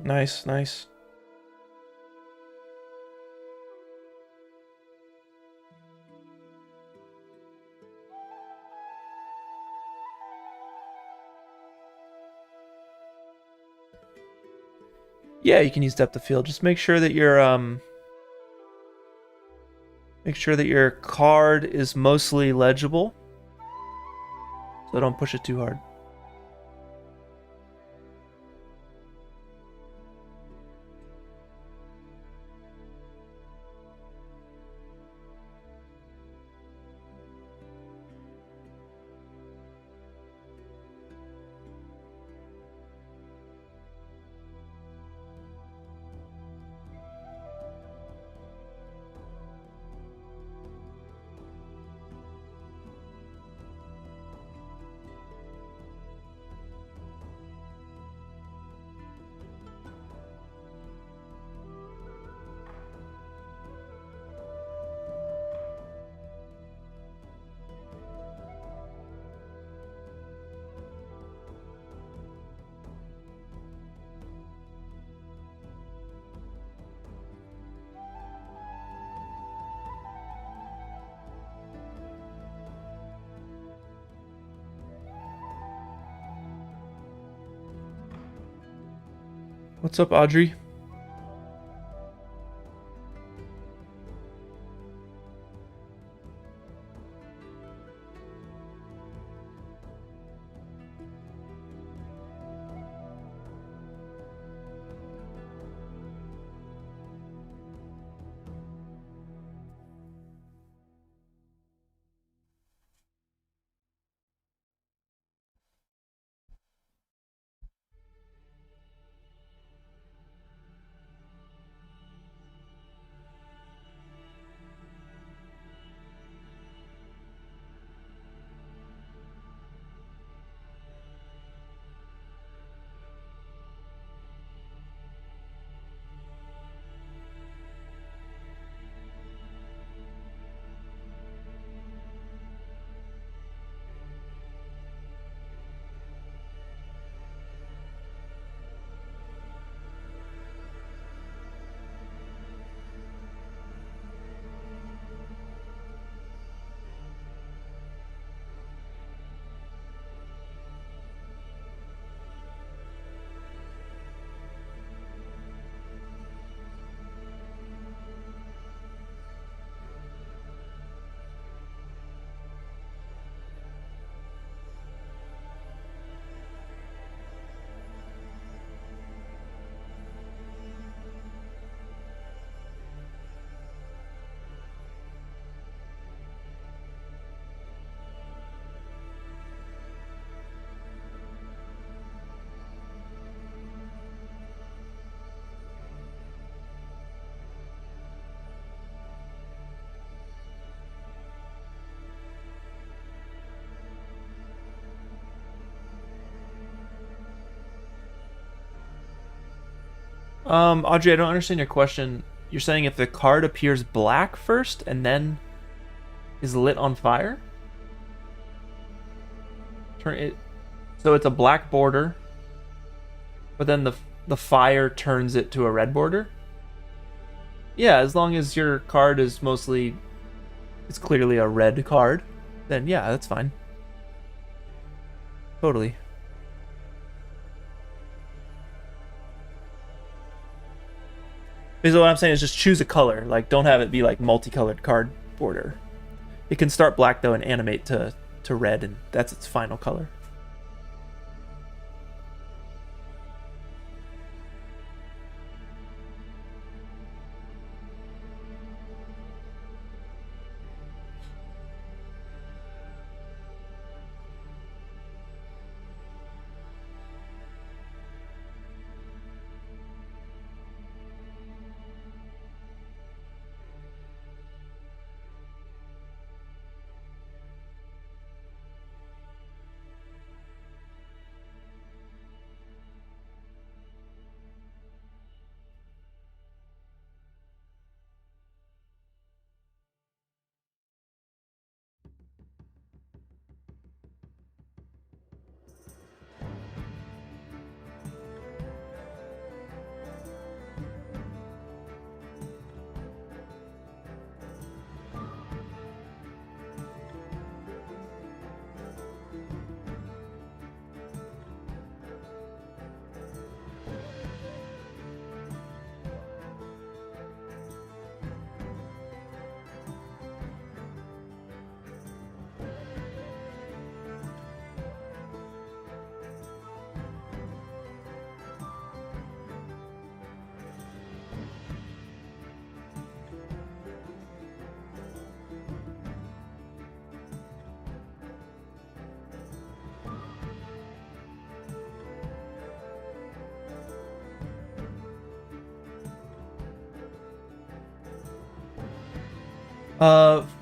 Nice, nice. Yeah, you can use depth of field. Just make sure that your card is mostly legible. So don't push it too hard. What's up, Audrey? Audrey, I don't understand your question. You're saying if the card appears black first and then is lit on fire? Turn it so it's a black border, but then the fire turns it to a red border? Yeah, as long as your card is mostly it's clearly a red card, then yeah, that's fine. Totally. Because what I'm saying is just choose a color. Like, don't have it be like multicolored card border. It can start black though and animate to red, and that's its final color.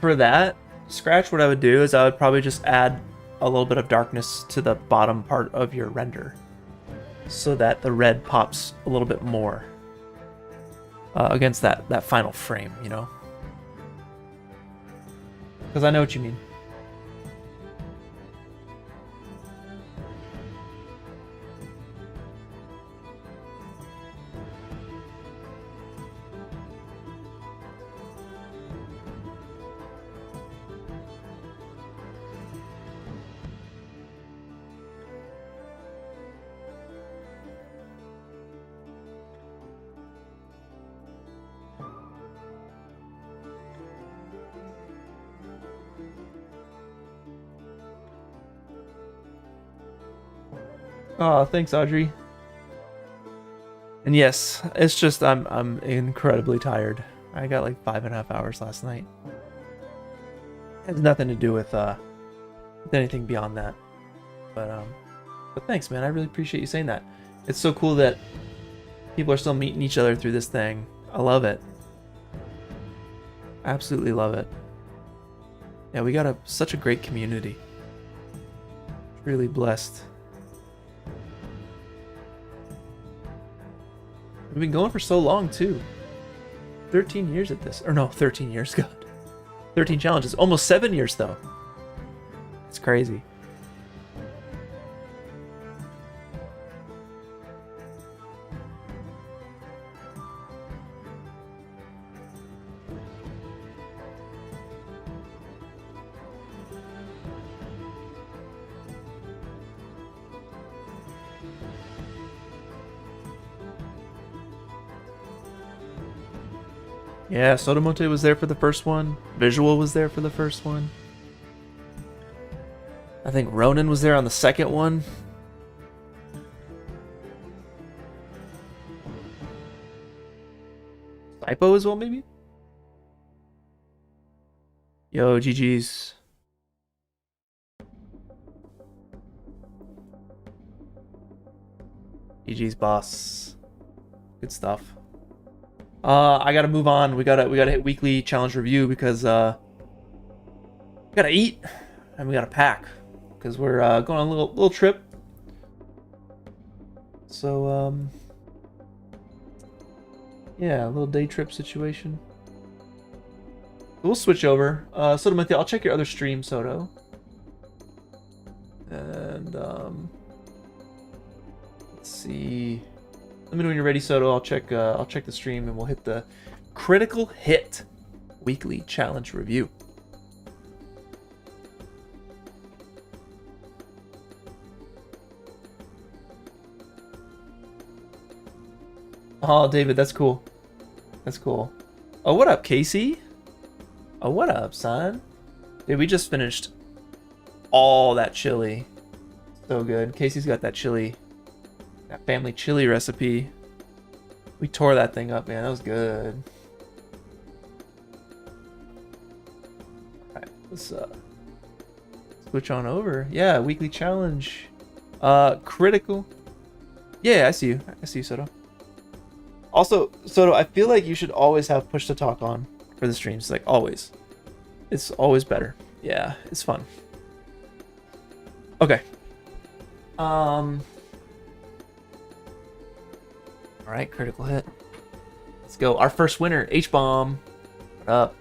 For that, Scratch, what I would do is I would probably just add a little bit of darkness to the bottom part of your render so that the red pops a little bit more against that final frame, you know? Because I know what you mean. Oh, thanks, Audrey. And yes, it's just I'm incredibly tired. I got like 5.5 hours last night. It has nothing to do with anything beyond that. But thanks, man. I really appreciate you saying that. It's so cool that people are still meeting each other through this thing. I love it. Absolutely love it. Yeah, we got such a great community. Really blessed. We've been going for so long, too. 13 years at this. Or no, 13 years, God. 13 challenges. Almost 7 years, though. It's crazy. Yeah, Sotomonte was there for the first one. Visual was there for the first one. I think Ronan was there on the second one. Typo as well, maybe? Yo, GG's. GG's, boss. Good stuff. I gotta move on. We gotta hit weekly challenge review because we gotta eat and we gotta pack because we're going on a little trip. So Yeah, a little day trip situation. We'll switch over. Soto Matthew, I'll check your other stream, Soto. And let's see. Let me know when you're ready, Soto. I'll check the stream and we'll hit the Critical Hit weekly challenge review. Oh, David, that's cool. That's cool. Oh, what up, Casey? Oh, what up, son? Dude, we just finished all that chili. So good. Casey's got that chili, that family chili recipe. We tore that thing up, man. That was good. All right, let's switch on over. Yeah, weekly challenge. Critical. Yeah, I see you. I see you, Soto. Also, Soto, I feel like you should always have push to talk on for the streams. Like, always. It's always better. Yeah, it's fun. Okay. Alright, critical hit. Let's go. Our first winner, H-Bomb. What up?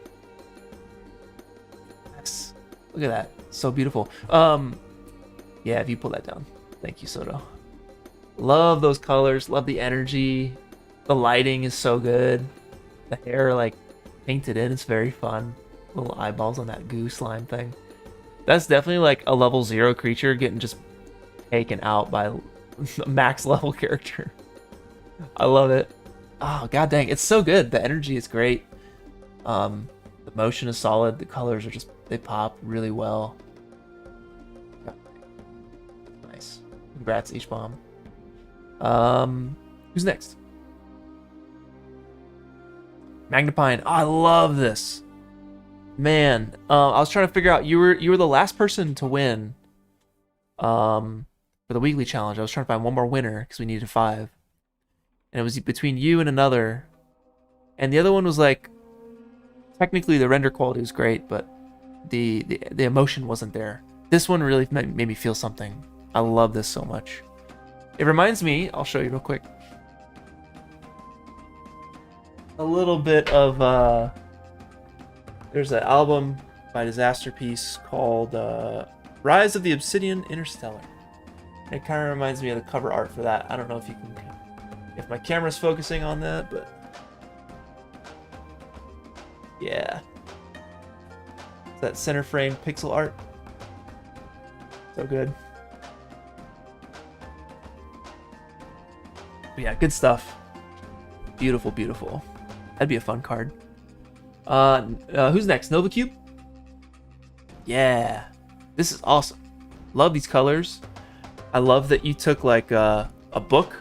Yes. Look at that. So beautiful. Yeah, if you pull that down. Thank you, Soto. Love those colors. Love the energy. The lighting is so good. The hair, like, painted in. It's very fun. Little eyeballs on that goo slime thing. That's definitely like a level 0 creature getting just taken out by a max level character. I love it. Oh, god dang. It's so good. The energy is great. The motion is solid. The colors are just, they pop really well. Nice. Congrats, H-Bomb. Who's next? Magnapine. Oh, I love this. Man, I was trying to figure out, you were the last person to win for the weekly challenge. I was trying to find one more winner because we needed 5. And it was between you and another. And the other one was like, technically the render quality was great, but the emotion wasn't there. This one really made me feel something. I love this so much. It reminds me, I'll show you real quick, a little bit of there's an album by Disasterpiece called Rise of the Obsidian Interstellar. It kind of reminds me of the cover art for that. I don't know if you can, if my camera's focusing on that, but yeah, it's that center frame pixel art. So good. But yeah, good stuff. Beautiful, beautiful. That'd be a fun card. Who's next? NovaCube? Yeah. This is awesome. Love these colors. I love that you took like a book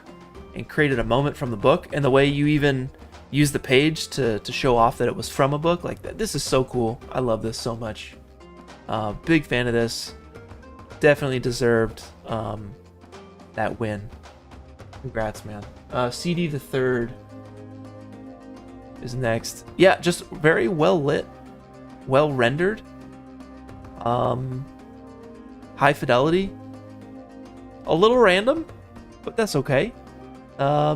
and created a moment from the book, and the way you even used the page to show off that it was from a book. Like that. This is so cool. I love this so much. Big fan of this. Definitely deserved that win. Congrats, man. CD the Third is next. Yeah, just very well lit, well rendered, high fidelity, a little random, but that's okay. I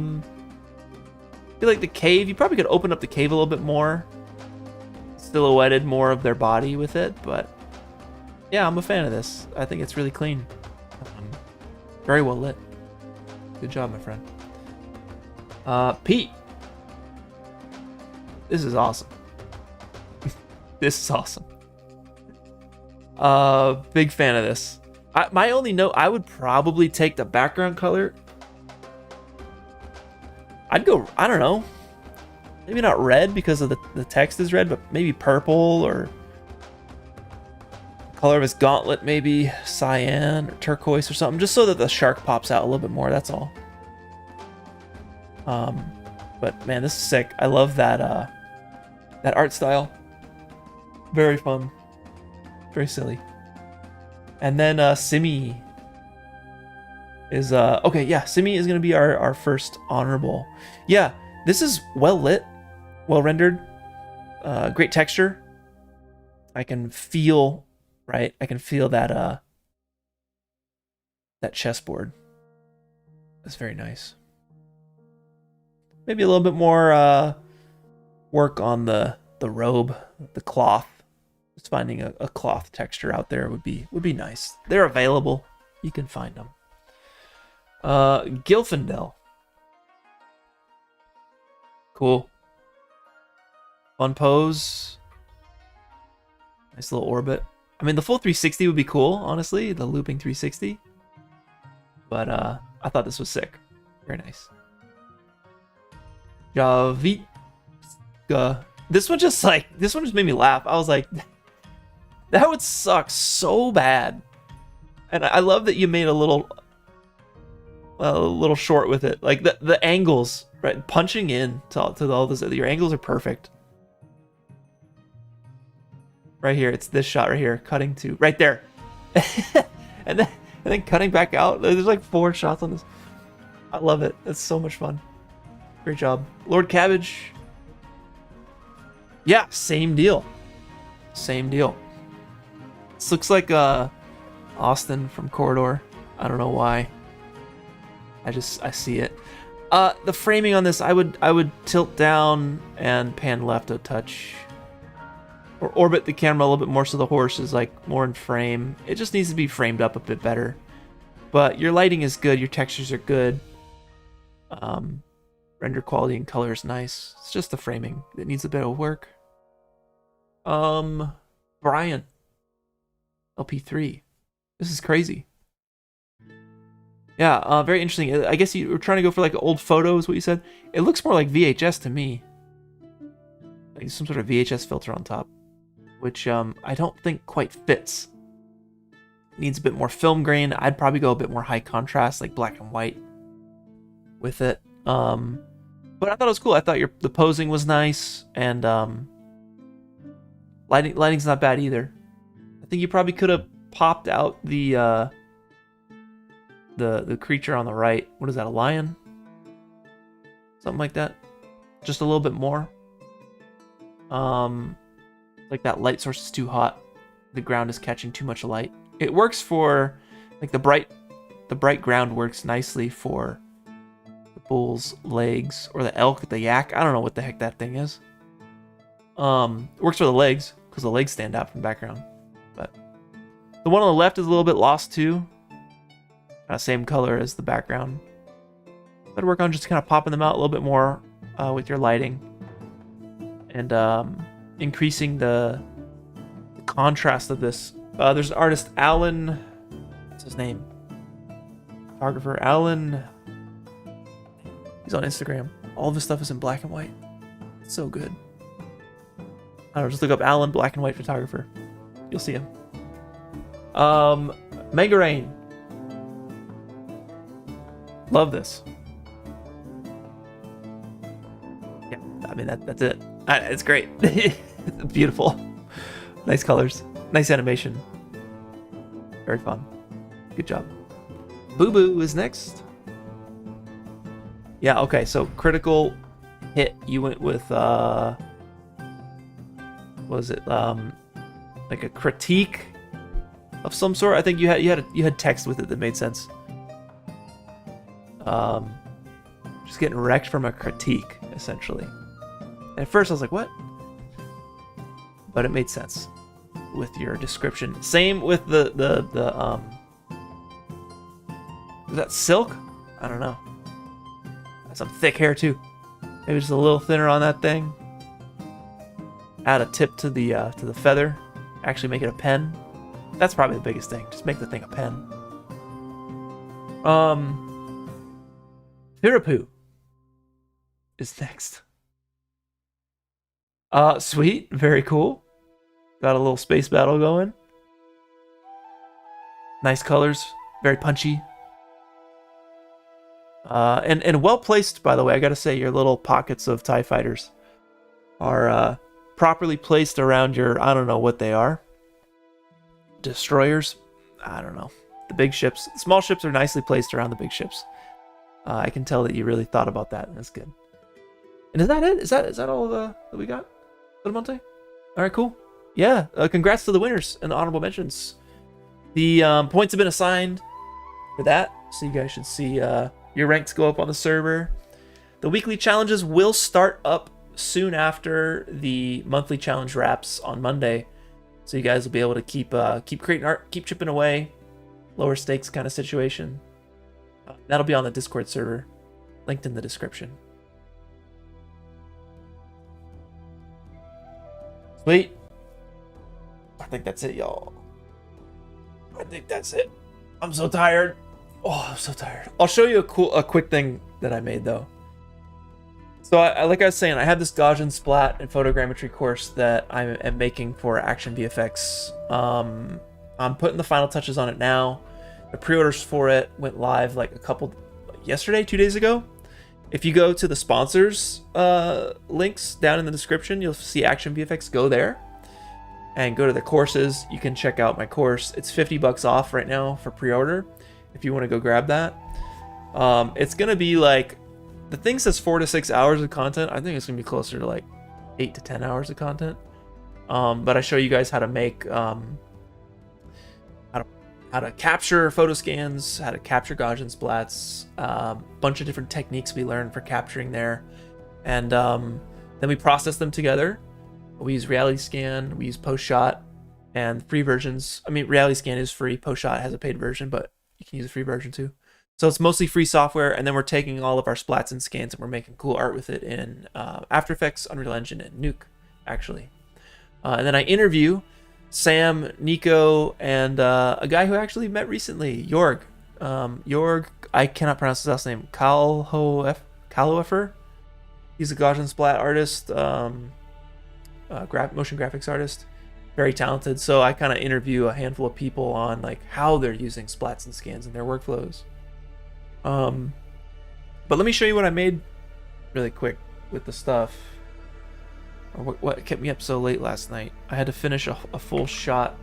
feel like the cave, you probably could open up the cave a little bit more, silhouetted more of their body with it, but yeah, I'm a fan of this. I think it's really clean. Very well lit. Good job, my friend. Pete. This is awesome. This is awesome. Big fan of this. My only note, I would probably take the background color. I'd go, I don't know. Maybe not red because of the text is red, but maybe purple, or color of his gauntlet, maybe cyan or turquoise or something, just so that the shark pops out a little bit more, that's all. But man, this is sick. I love that that art style. Very fun. Very silly. And then Simi is okay, yeah, Simi is gonna be our first honorable. Yeah, this is well lit, well rendered, great texture. I can feel, right? I can feel that that chessboard. That's very nice. Maybe a little bit more work on the robe, the cloth. Just finding a cloth texture out there would be nice. They're available. You can find them. Gilfindel. Cool. Fun pose. Nice little orbit. I mean, the full 360 would be cool, honestly. The looping 360. But I thought this was sick. Very nice. Javitka. This one just made me laugh. I was like, that would suck so bad. And I love that you made a little short with it. Like the angles, right? Punching in to all this. Your angles are perfect. Right here, it's this shot right here, cutting to right there, and then cutting back out. There's like 4 shots on this. I love it. It's so much fun. Great job, Lord Cabbage. Yeah, same deal. Same deal. This looks like Austin from Corridor. I don't know why. I see it. The framing on this, I would tilt down and pan left a touch. Or orbit the camera a little bit more so the horse is like more in frame. It just needs to be framed up a bit better. But your lighting is good, your textures are good. Render quality and color is nice. It's just the framing that needs a bit of work. Brian. LP3. This is crazy. Yeah, very interesting. I guess you were trying to go for like old photos, what you said. It looks more like VHS to me. Like some sort of VHS filter on top. Which I don't think quite fits. Needs a bit more film grain. I'd probably go a bit more high contrast, like black and white with it. But I thought it was cool. I thought the posing was nice, and lighting's not bad either. I think you probably could have popped out the creature on the right. What is that, a lion? Something like that. Just a little bit more. Like that light source is too hot. The ground is catching too much light. It works for like the bright ground works nicely for the bull's legs or the elk, the yak. I don't know what the heck that thing is. It works for the legs because the legs stand out from the background. But the one on the left is a little bit lost too. Same color as the background. I'd work on just kind of popping them out a little bit more with your lighting. And increasing the contrast of this. There's an artist, Alan. What's his name? Photographer Alan. He's on Instagram. All of his stuff is in black and white. It's so good. I don't know, just look up Alan black and white photographer. You'll see him. Mega Rain. Love this. Yeah, I mean that's it. It's great. Beautiful. Nice colors. Nice animation. Very fun. Good job. Boo Boo is next. Yeah, okay, so critical hit. You went with what was it? Like a critique of some sort. I think you had text with it that made sense. Just getting wrecked from a critique, essentially. And at first I was like, what? But it made sense with your description. Same with the is that silk? I don't know. Got some thick hair too. Maybe just a little thinner on that thing. Add a tip to the feather. Actually make it a pen. That's probably the biggest thing. Just make the thing a pen. Firapu is next. Sweet, very cool. Got a little space battle going. Nice colors, very punchy. And well placed, by the way. I gotta say, your little pockets of TIE fighters are properly placed around your, I don't know what they are. Destroyers? I don't know. The big ships. The small ships are nicely placed around the big ships. I can tell that you really thought about that. That's good. And is that it? Is that all that we got? Monte? All right, cool. Yeah, congrats to the winners and the honorable mentions. The points have been assigned for that, so you guys should see your ranks go up on the server. The weekly challenges will start up soon after the monthly challenge wraps on Monday, so you guys will be able to keep creating art, keep chipping away, lower stakes kind of situation. That'll be on the Discord server, linked in the description. Sweet. I think that's it, y'all. I think that's it. I'm so tired. Oh, I'm so tired. I'll show you a quick thing that I made though. So like I was saying, I have this Gaussian splat and photogrammetry course that I am making for Action VFX. I'm putting the final touches on it now. The pre-orders for it went live like yesterday, 2 days ago. If you go to the sponsors links down in the description, you'll see Action VFX. Go there and go to the courses. You can check out my course. It's $50 off right now for pre-order if you want to go grab that. It's gonna be like, the thing says 4 to 6 hours of content. I think it's gonna be closer to like 8 to 10 hours of content. But I show you guys how to make how to capture photo scans, how to capture Gaussian splats, bunch of different techniques we learned for capturing there, and then we process them together. We use Reality Scan, we use Post Shot, and free versions. I mean, Reality Scan is free. Post Shot has a paid version, but you can use a free version too. So it's mostly free software, and then we're taking all of our splats and scans and we're making cool art with it in After Effects, Unreal Engine, and Nuke, actually. And then I interview Sam, Nico, and a guy who I actually met recently, Jorg. Jorg, I cannot pronounce his last name, Kaloefer. He's a Gaussian splat artist, motion graphics artist. Very talented. So I kind of interview a handful of people on like how they're using splats and scans in their workflows. But let me show you what I made really quick with the stuff. Or what kept me up so late last night. I had to finish a full shot.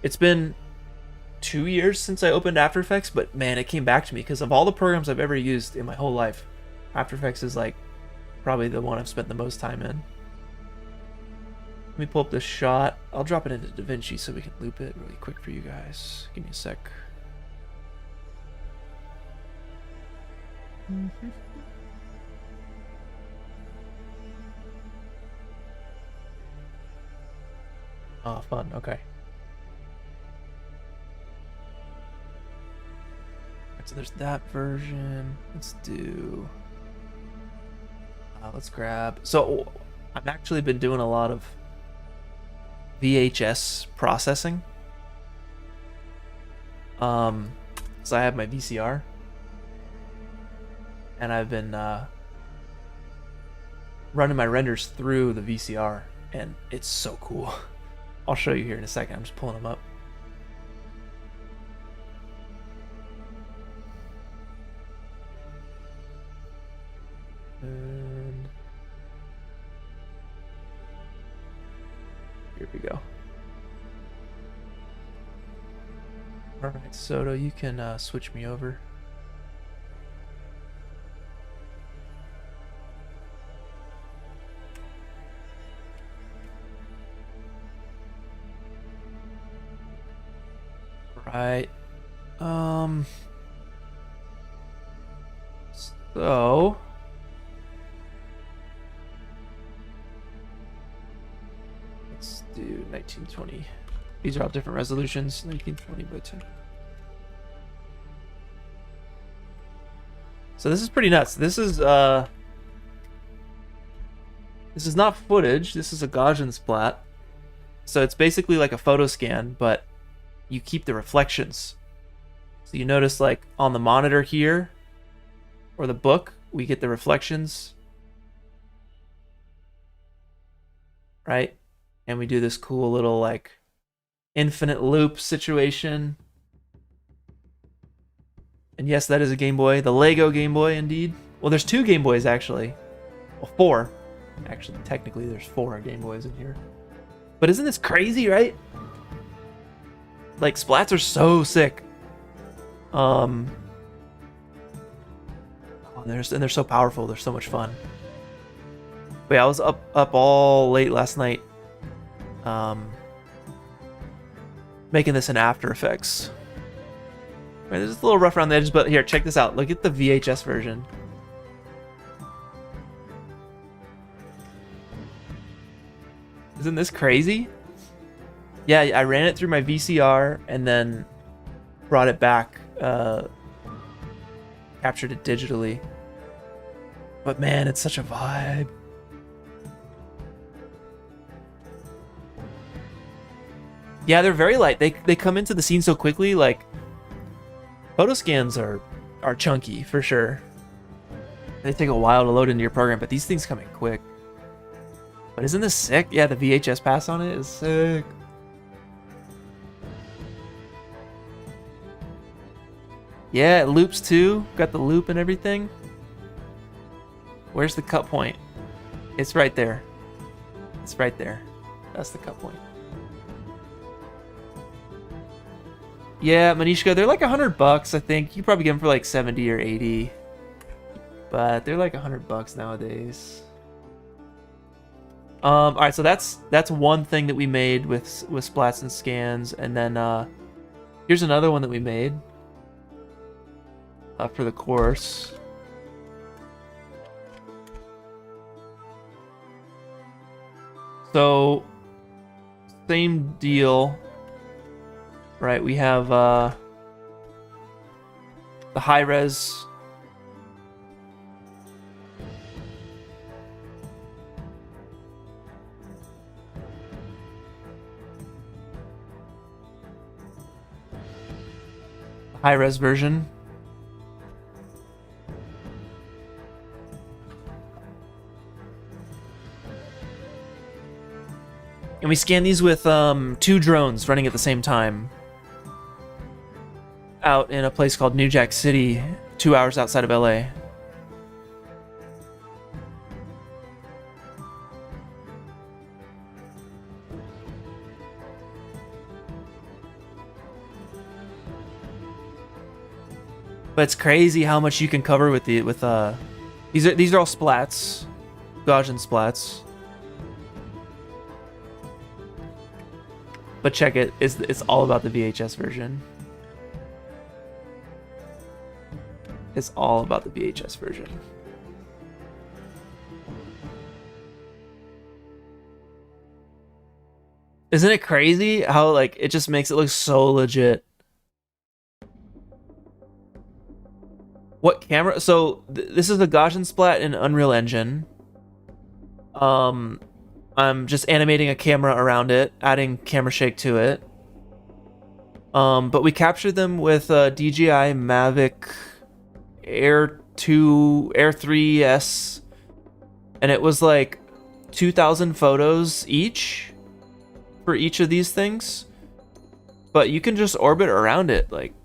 It's been 2 years since I opened After Effects, but man, it came back to me because of all the programs I've ever used in my whole life. After Effects is like probably the one I've spent the most time in. Let me pull up this shot. I'll drop it into DaVinci so we can loop it really quick for you guys. Give me a sec. Oh, fun. Okay. So there's that version. Let's do... let's grab... So I've actually been doing a lot of VHS processing. So I have my VCR. And I've been running my renders through the VCR. And it's so cool. I'll show you here in a second. I'm just pulling them up. And here we go. All right, Soto, you can switch me over. Right. So let's do 1920. These are all different resolutions. 1920 by 10. So this is pretty nuts. This is not footage. This is a Gaussian splat. So it's basically like a photo scan, but you keep the reflections. So you notice like on the monitor here or the book, we get the reflections, right? And we do this cool little like infinite loop situation. And yes, that is a Game Boy, the Lego Game Boy indeed. Well, there's 2 Game Boys actually. Well, 4. Actually, technically there's 4 Game Boys in here. But isn't this crazy, right? Like, splats are so sick. They're so powerful. They're so much fun. But yeah, I was up all late last night, making this in After Effects. Right, this is a little rough around the edges, but here, check this out. Look at the VHS version. Isn't this crazy? Yeah, I ran it through my VCR and then brought it back, captured it digitally. But man, it's such a vibe. Yeah, they're very light. They come into the scene so quickly. Like, photo scans are chunky for sure. They take a while to load into your program, but these things come in quick. But isn't this sick? Yeah, the VHS pass on it is sick. Yeah, it loops too. Got the loop and everything. Where's the cut point? It's right there. It's right there. That's the cut point. Yeah, Manishka, they're like $100, I think. You probably get them for like 70 or 80. But they're like $100 nowadays. All right, so that's one thing that we made with splats and scans, and then here's another one that we made for the course. So same deal, right? We have the high res. High-res version. And we scan these with 2 drones running at the same time out in a place called New Jack City, 2 hours outside of LA. But it's crazy how much you can cover with these are all splats, Gaussian splats. But check it, it's all about the VHS version. It's all about the VHS version. Isn't it crazy how like it just makes it look so legit? What camera? So this is the Gaussian splat in Unreal Engine. I'm just animating a camera around it, adding camera shake to it. But we captured them with DJI Mavic Air 3S, and it was like 2,000 photos each for each of these things. But you can just orbit around it, like.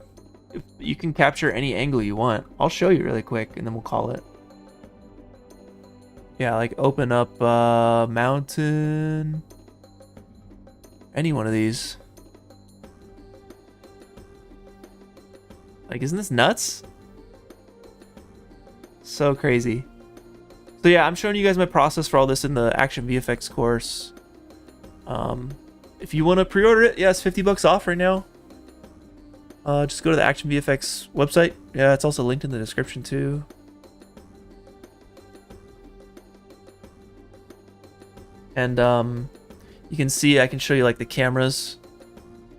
You can capture any angle you want. I'll show you really quick and then we'll call it. Yeah, like open up mountain. Any one of these. Like, isn't this nuts? So crazy. So yeah, I'm showing you guys my process for all this in the Action VFX course. If you want to pre-order it, yeah, it's $50 off right now. Just go to the Action VFX website. Yeah, it's also linked in the description too. And you can see, I can show you like the cameras.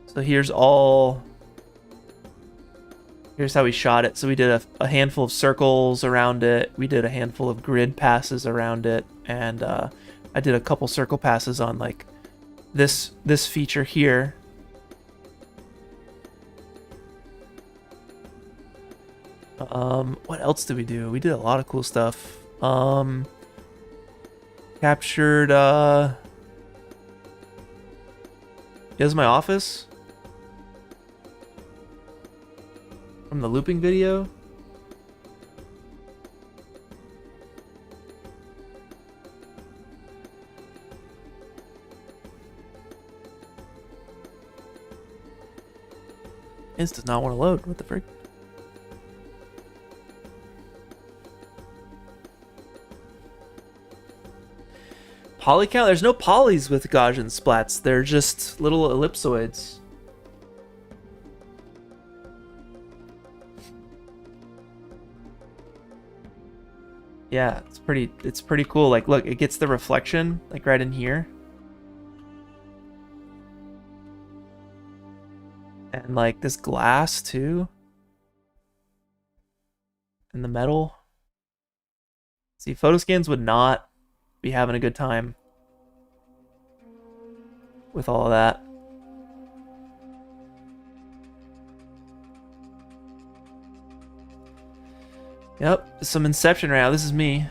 So here's how we shot it. So we did a handful of circles around it. We did a handful of grid passes around it. And I did a couple circle passes on like this feature here. What else did we do? We did a lot of cool stuff. Captured, here's my office from the looping video. This does not want to load. What the frick? Poly count? There's no polys with Gaussian splats. They're just little ellipsoids. Yeah, it's pretty cool. Like, look, it gets the reflection like right in here. And like this glass too. And the metal. See, Photoscans would not be having a good time with all of that. Yep, some Inception right now. This is me.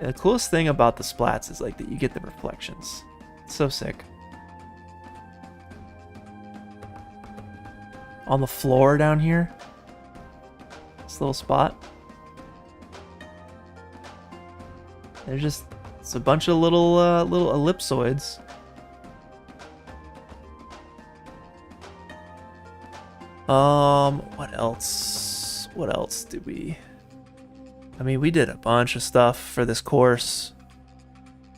The coolest thing about the splats is like that you get the reflections. It's so sick. On the floor down here. This little spot. There's just it's a bunch of little ellipsoids. What else? What else did we... I mean, we did a bunch of stuff for this course.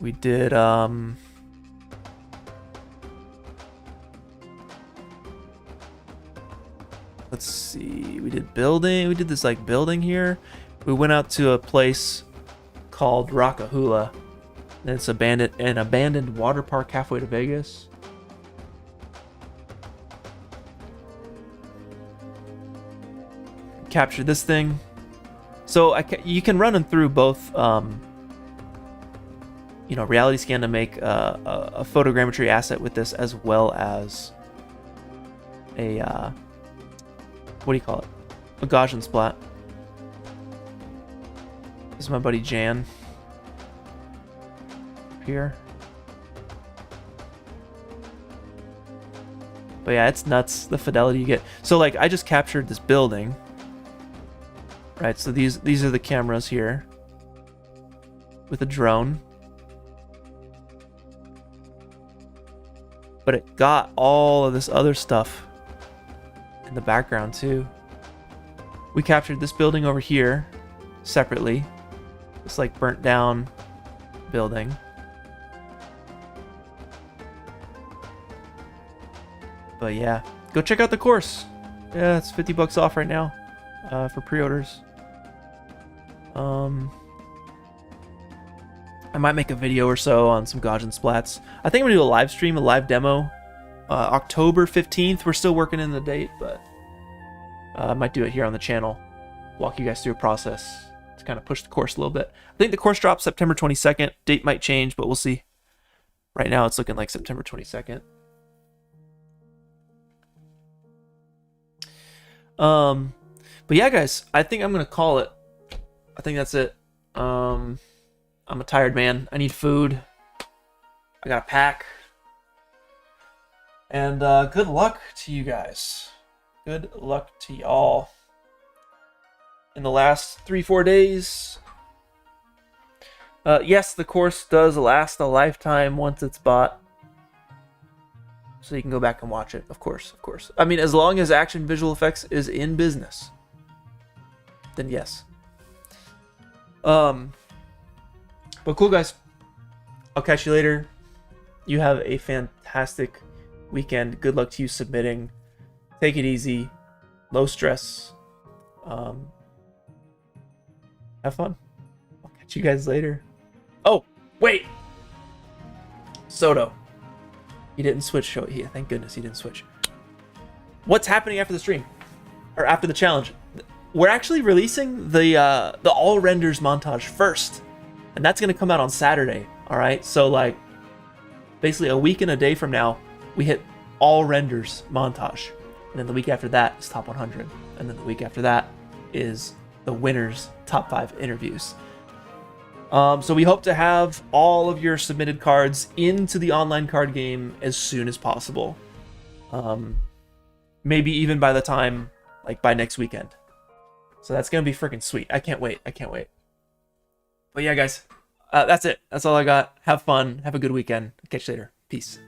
We did, let's see, we did building, we did this like building here. We went out to a place called Rockahula. And it's an abandoned water park halfway to Vegas. Captured this thing. So you can run them through both, you know, reality scan to make a photogrammetry asset with this, as well as a what do you call it? A Gaussian splat. This is my buddy Jan up here. But yeah, it's nuts the fidelity you get. So like I just captured this building. Right, so these are the cameras here with a drone. But it got all of this other stuff in the background too. We captured this building over here separately. This like burnt down building. But yeah, go check out the course. Yeah, it's $50 off right now for pre-orders. I might make a video or so on some Gaussian splats. I think I'm gonna do a live stream, a live demo, October 15th. We're still working in the date, but I might do it here on the channel. Walk you guys through a process to kind of push the course a little bit. I think the course drops September 22nd. Date might change, but we'll see. Right now, it's looking like September 22nd. But yeah, guys, I think I'm gonna call it. I think that's it. I'm a tired man. I need food. I gotta pack. And good luck to you guys. Good luck to y'all. In the last 3-4 days. Yes, the course does last a lifetime once it's bought. So you can go back and watch it, of course, of course. I mean, as long as Action Visual Effects is in business, then yes. But cool, guys. I'll catch you later. You have a fantastic weekend. Good luck to you submitting. Take it easy. Low stress. Have fun. I'll catch you guys later. Oh, wait. Soto. He didn't switch. Thank goodness he didn't switch. What's happening after the stream? Or after the challenge? We're actually releasing the all renders montage first. And that's going to come out on Saturday. All right. So like basically a week and a day from now, we hit all renders montage. And then the week after that is top 100. And then the week after that is the winners top 5 interviews. So we hope to have all of your submitted cards into the online card game as soon as possible. Maybe even by the time, like by next weekend. So that's going to be freaking sweet. I can't wait. I can't wait. But yeah, guys, that's it. That's all I got. Have fun. Have a good weekend. Catch you later. Peace.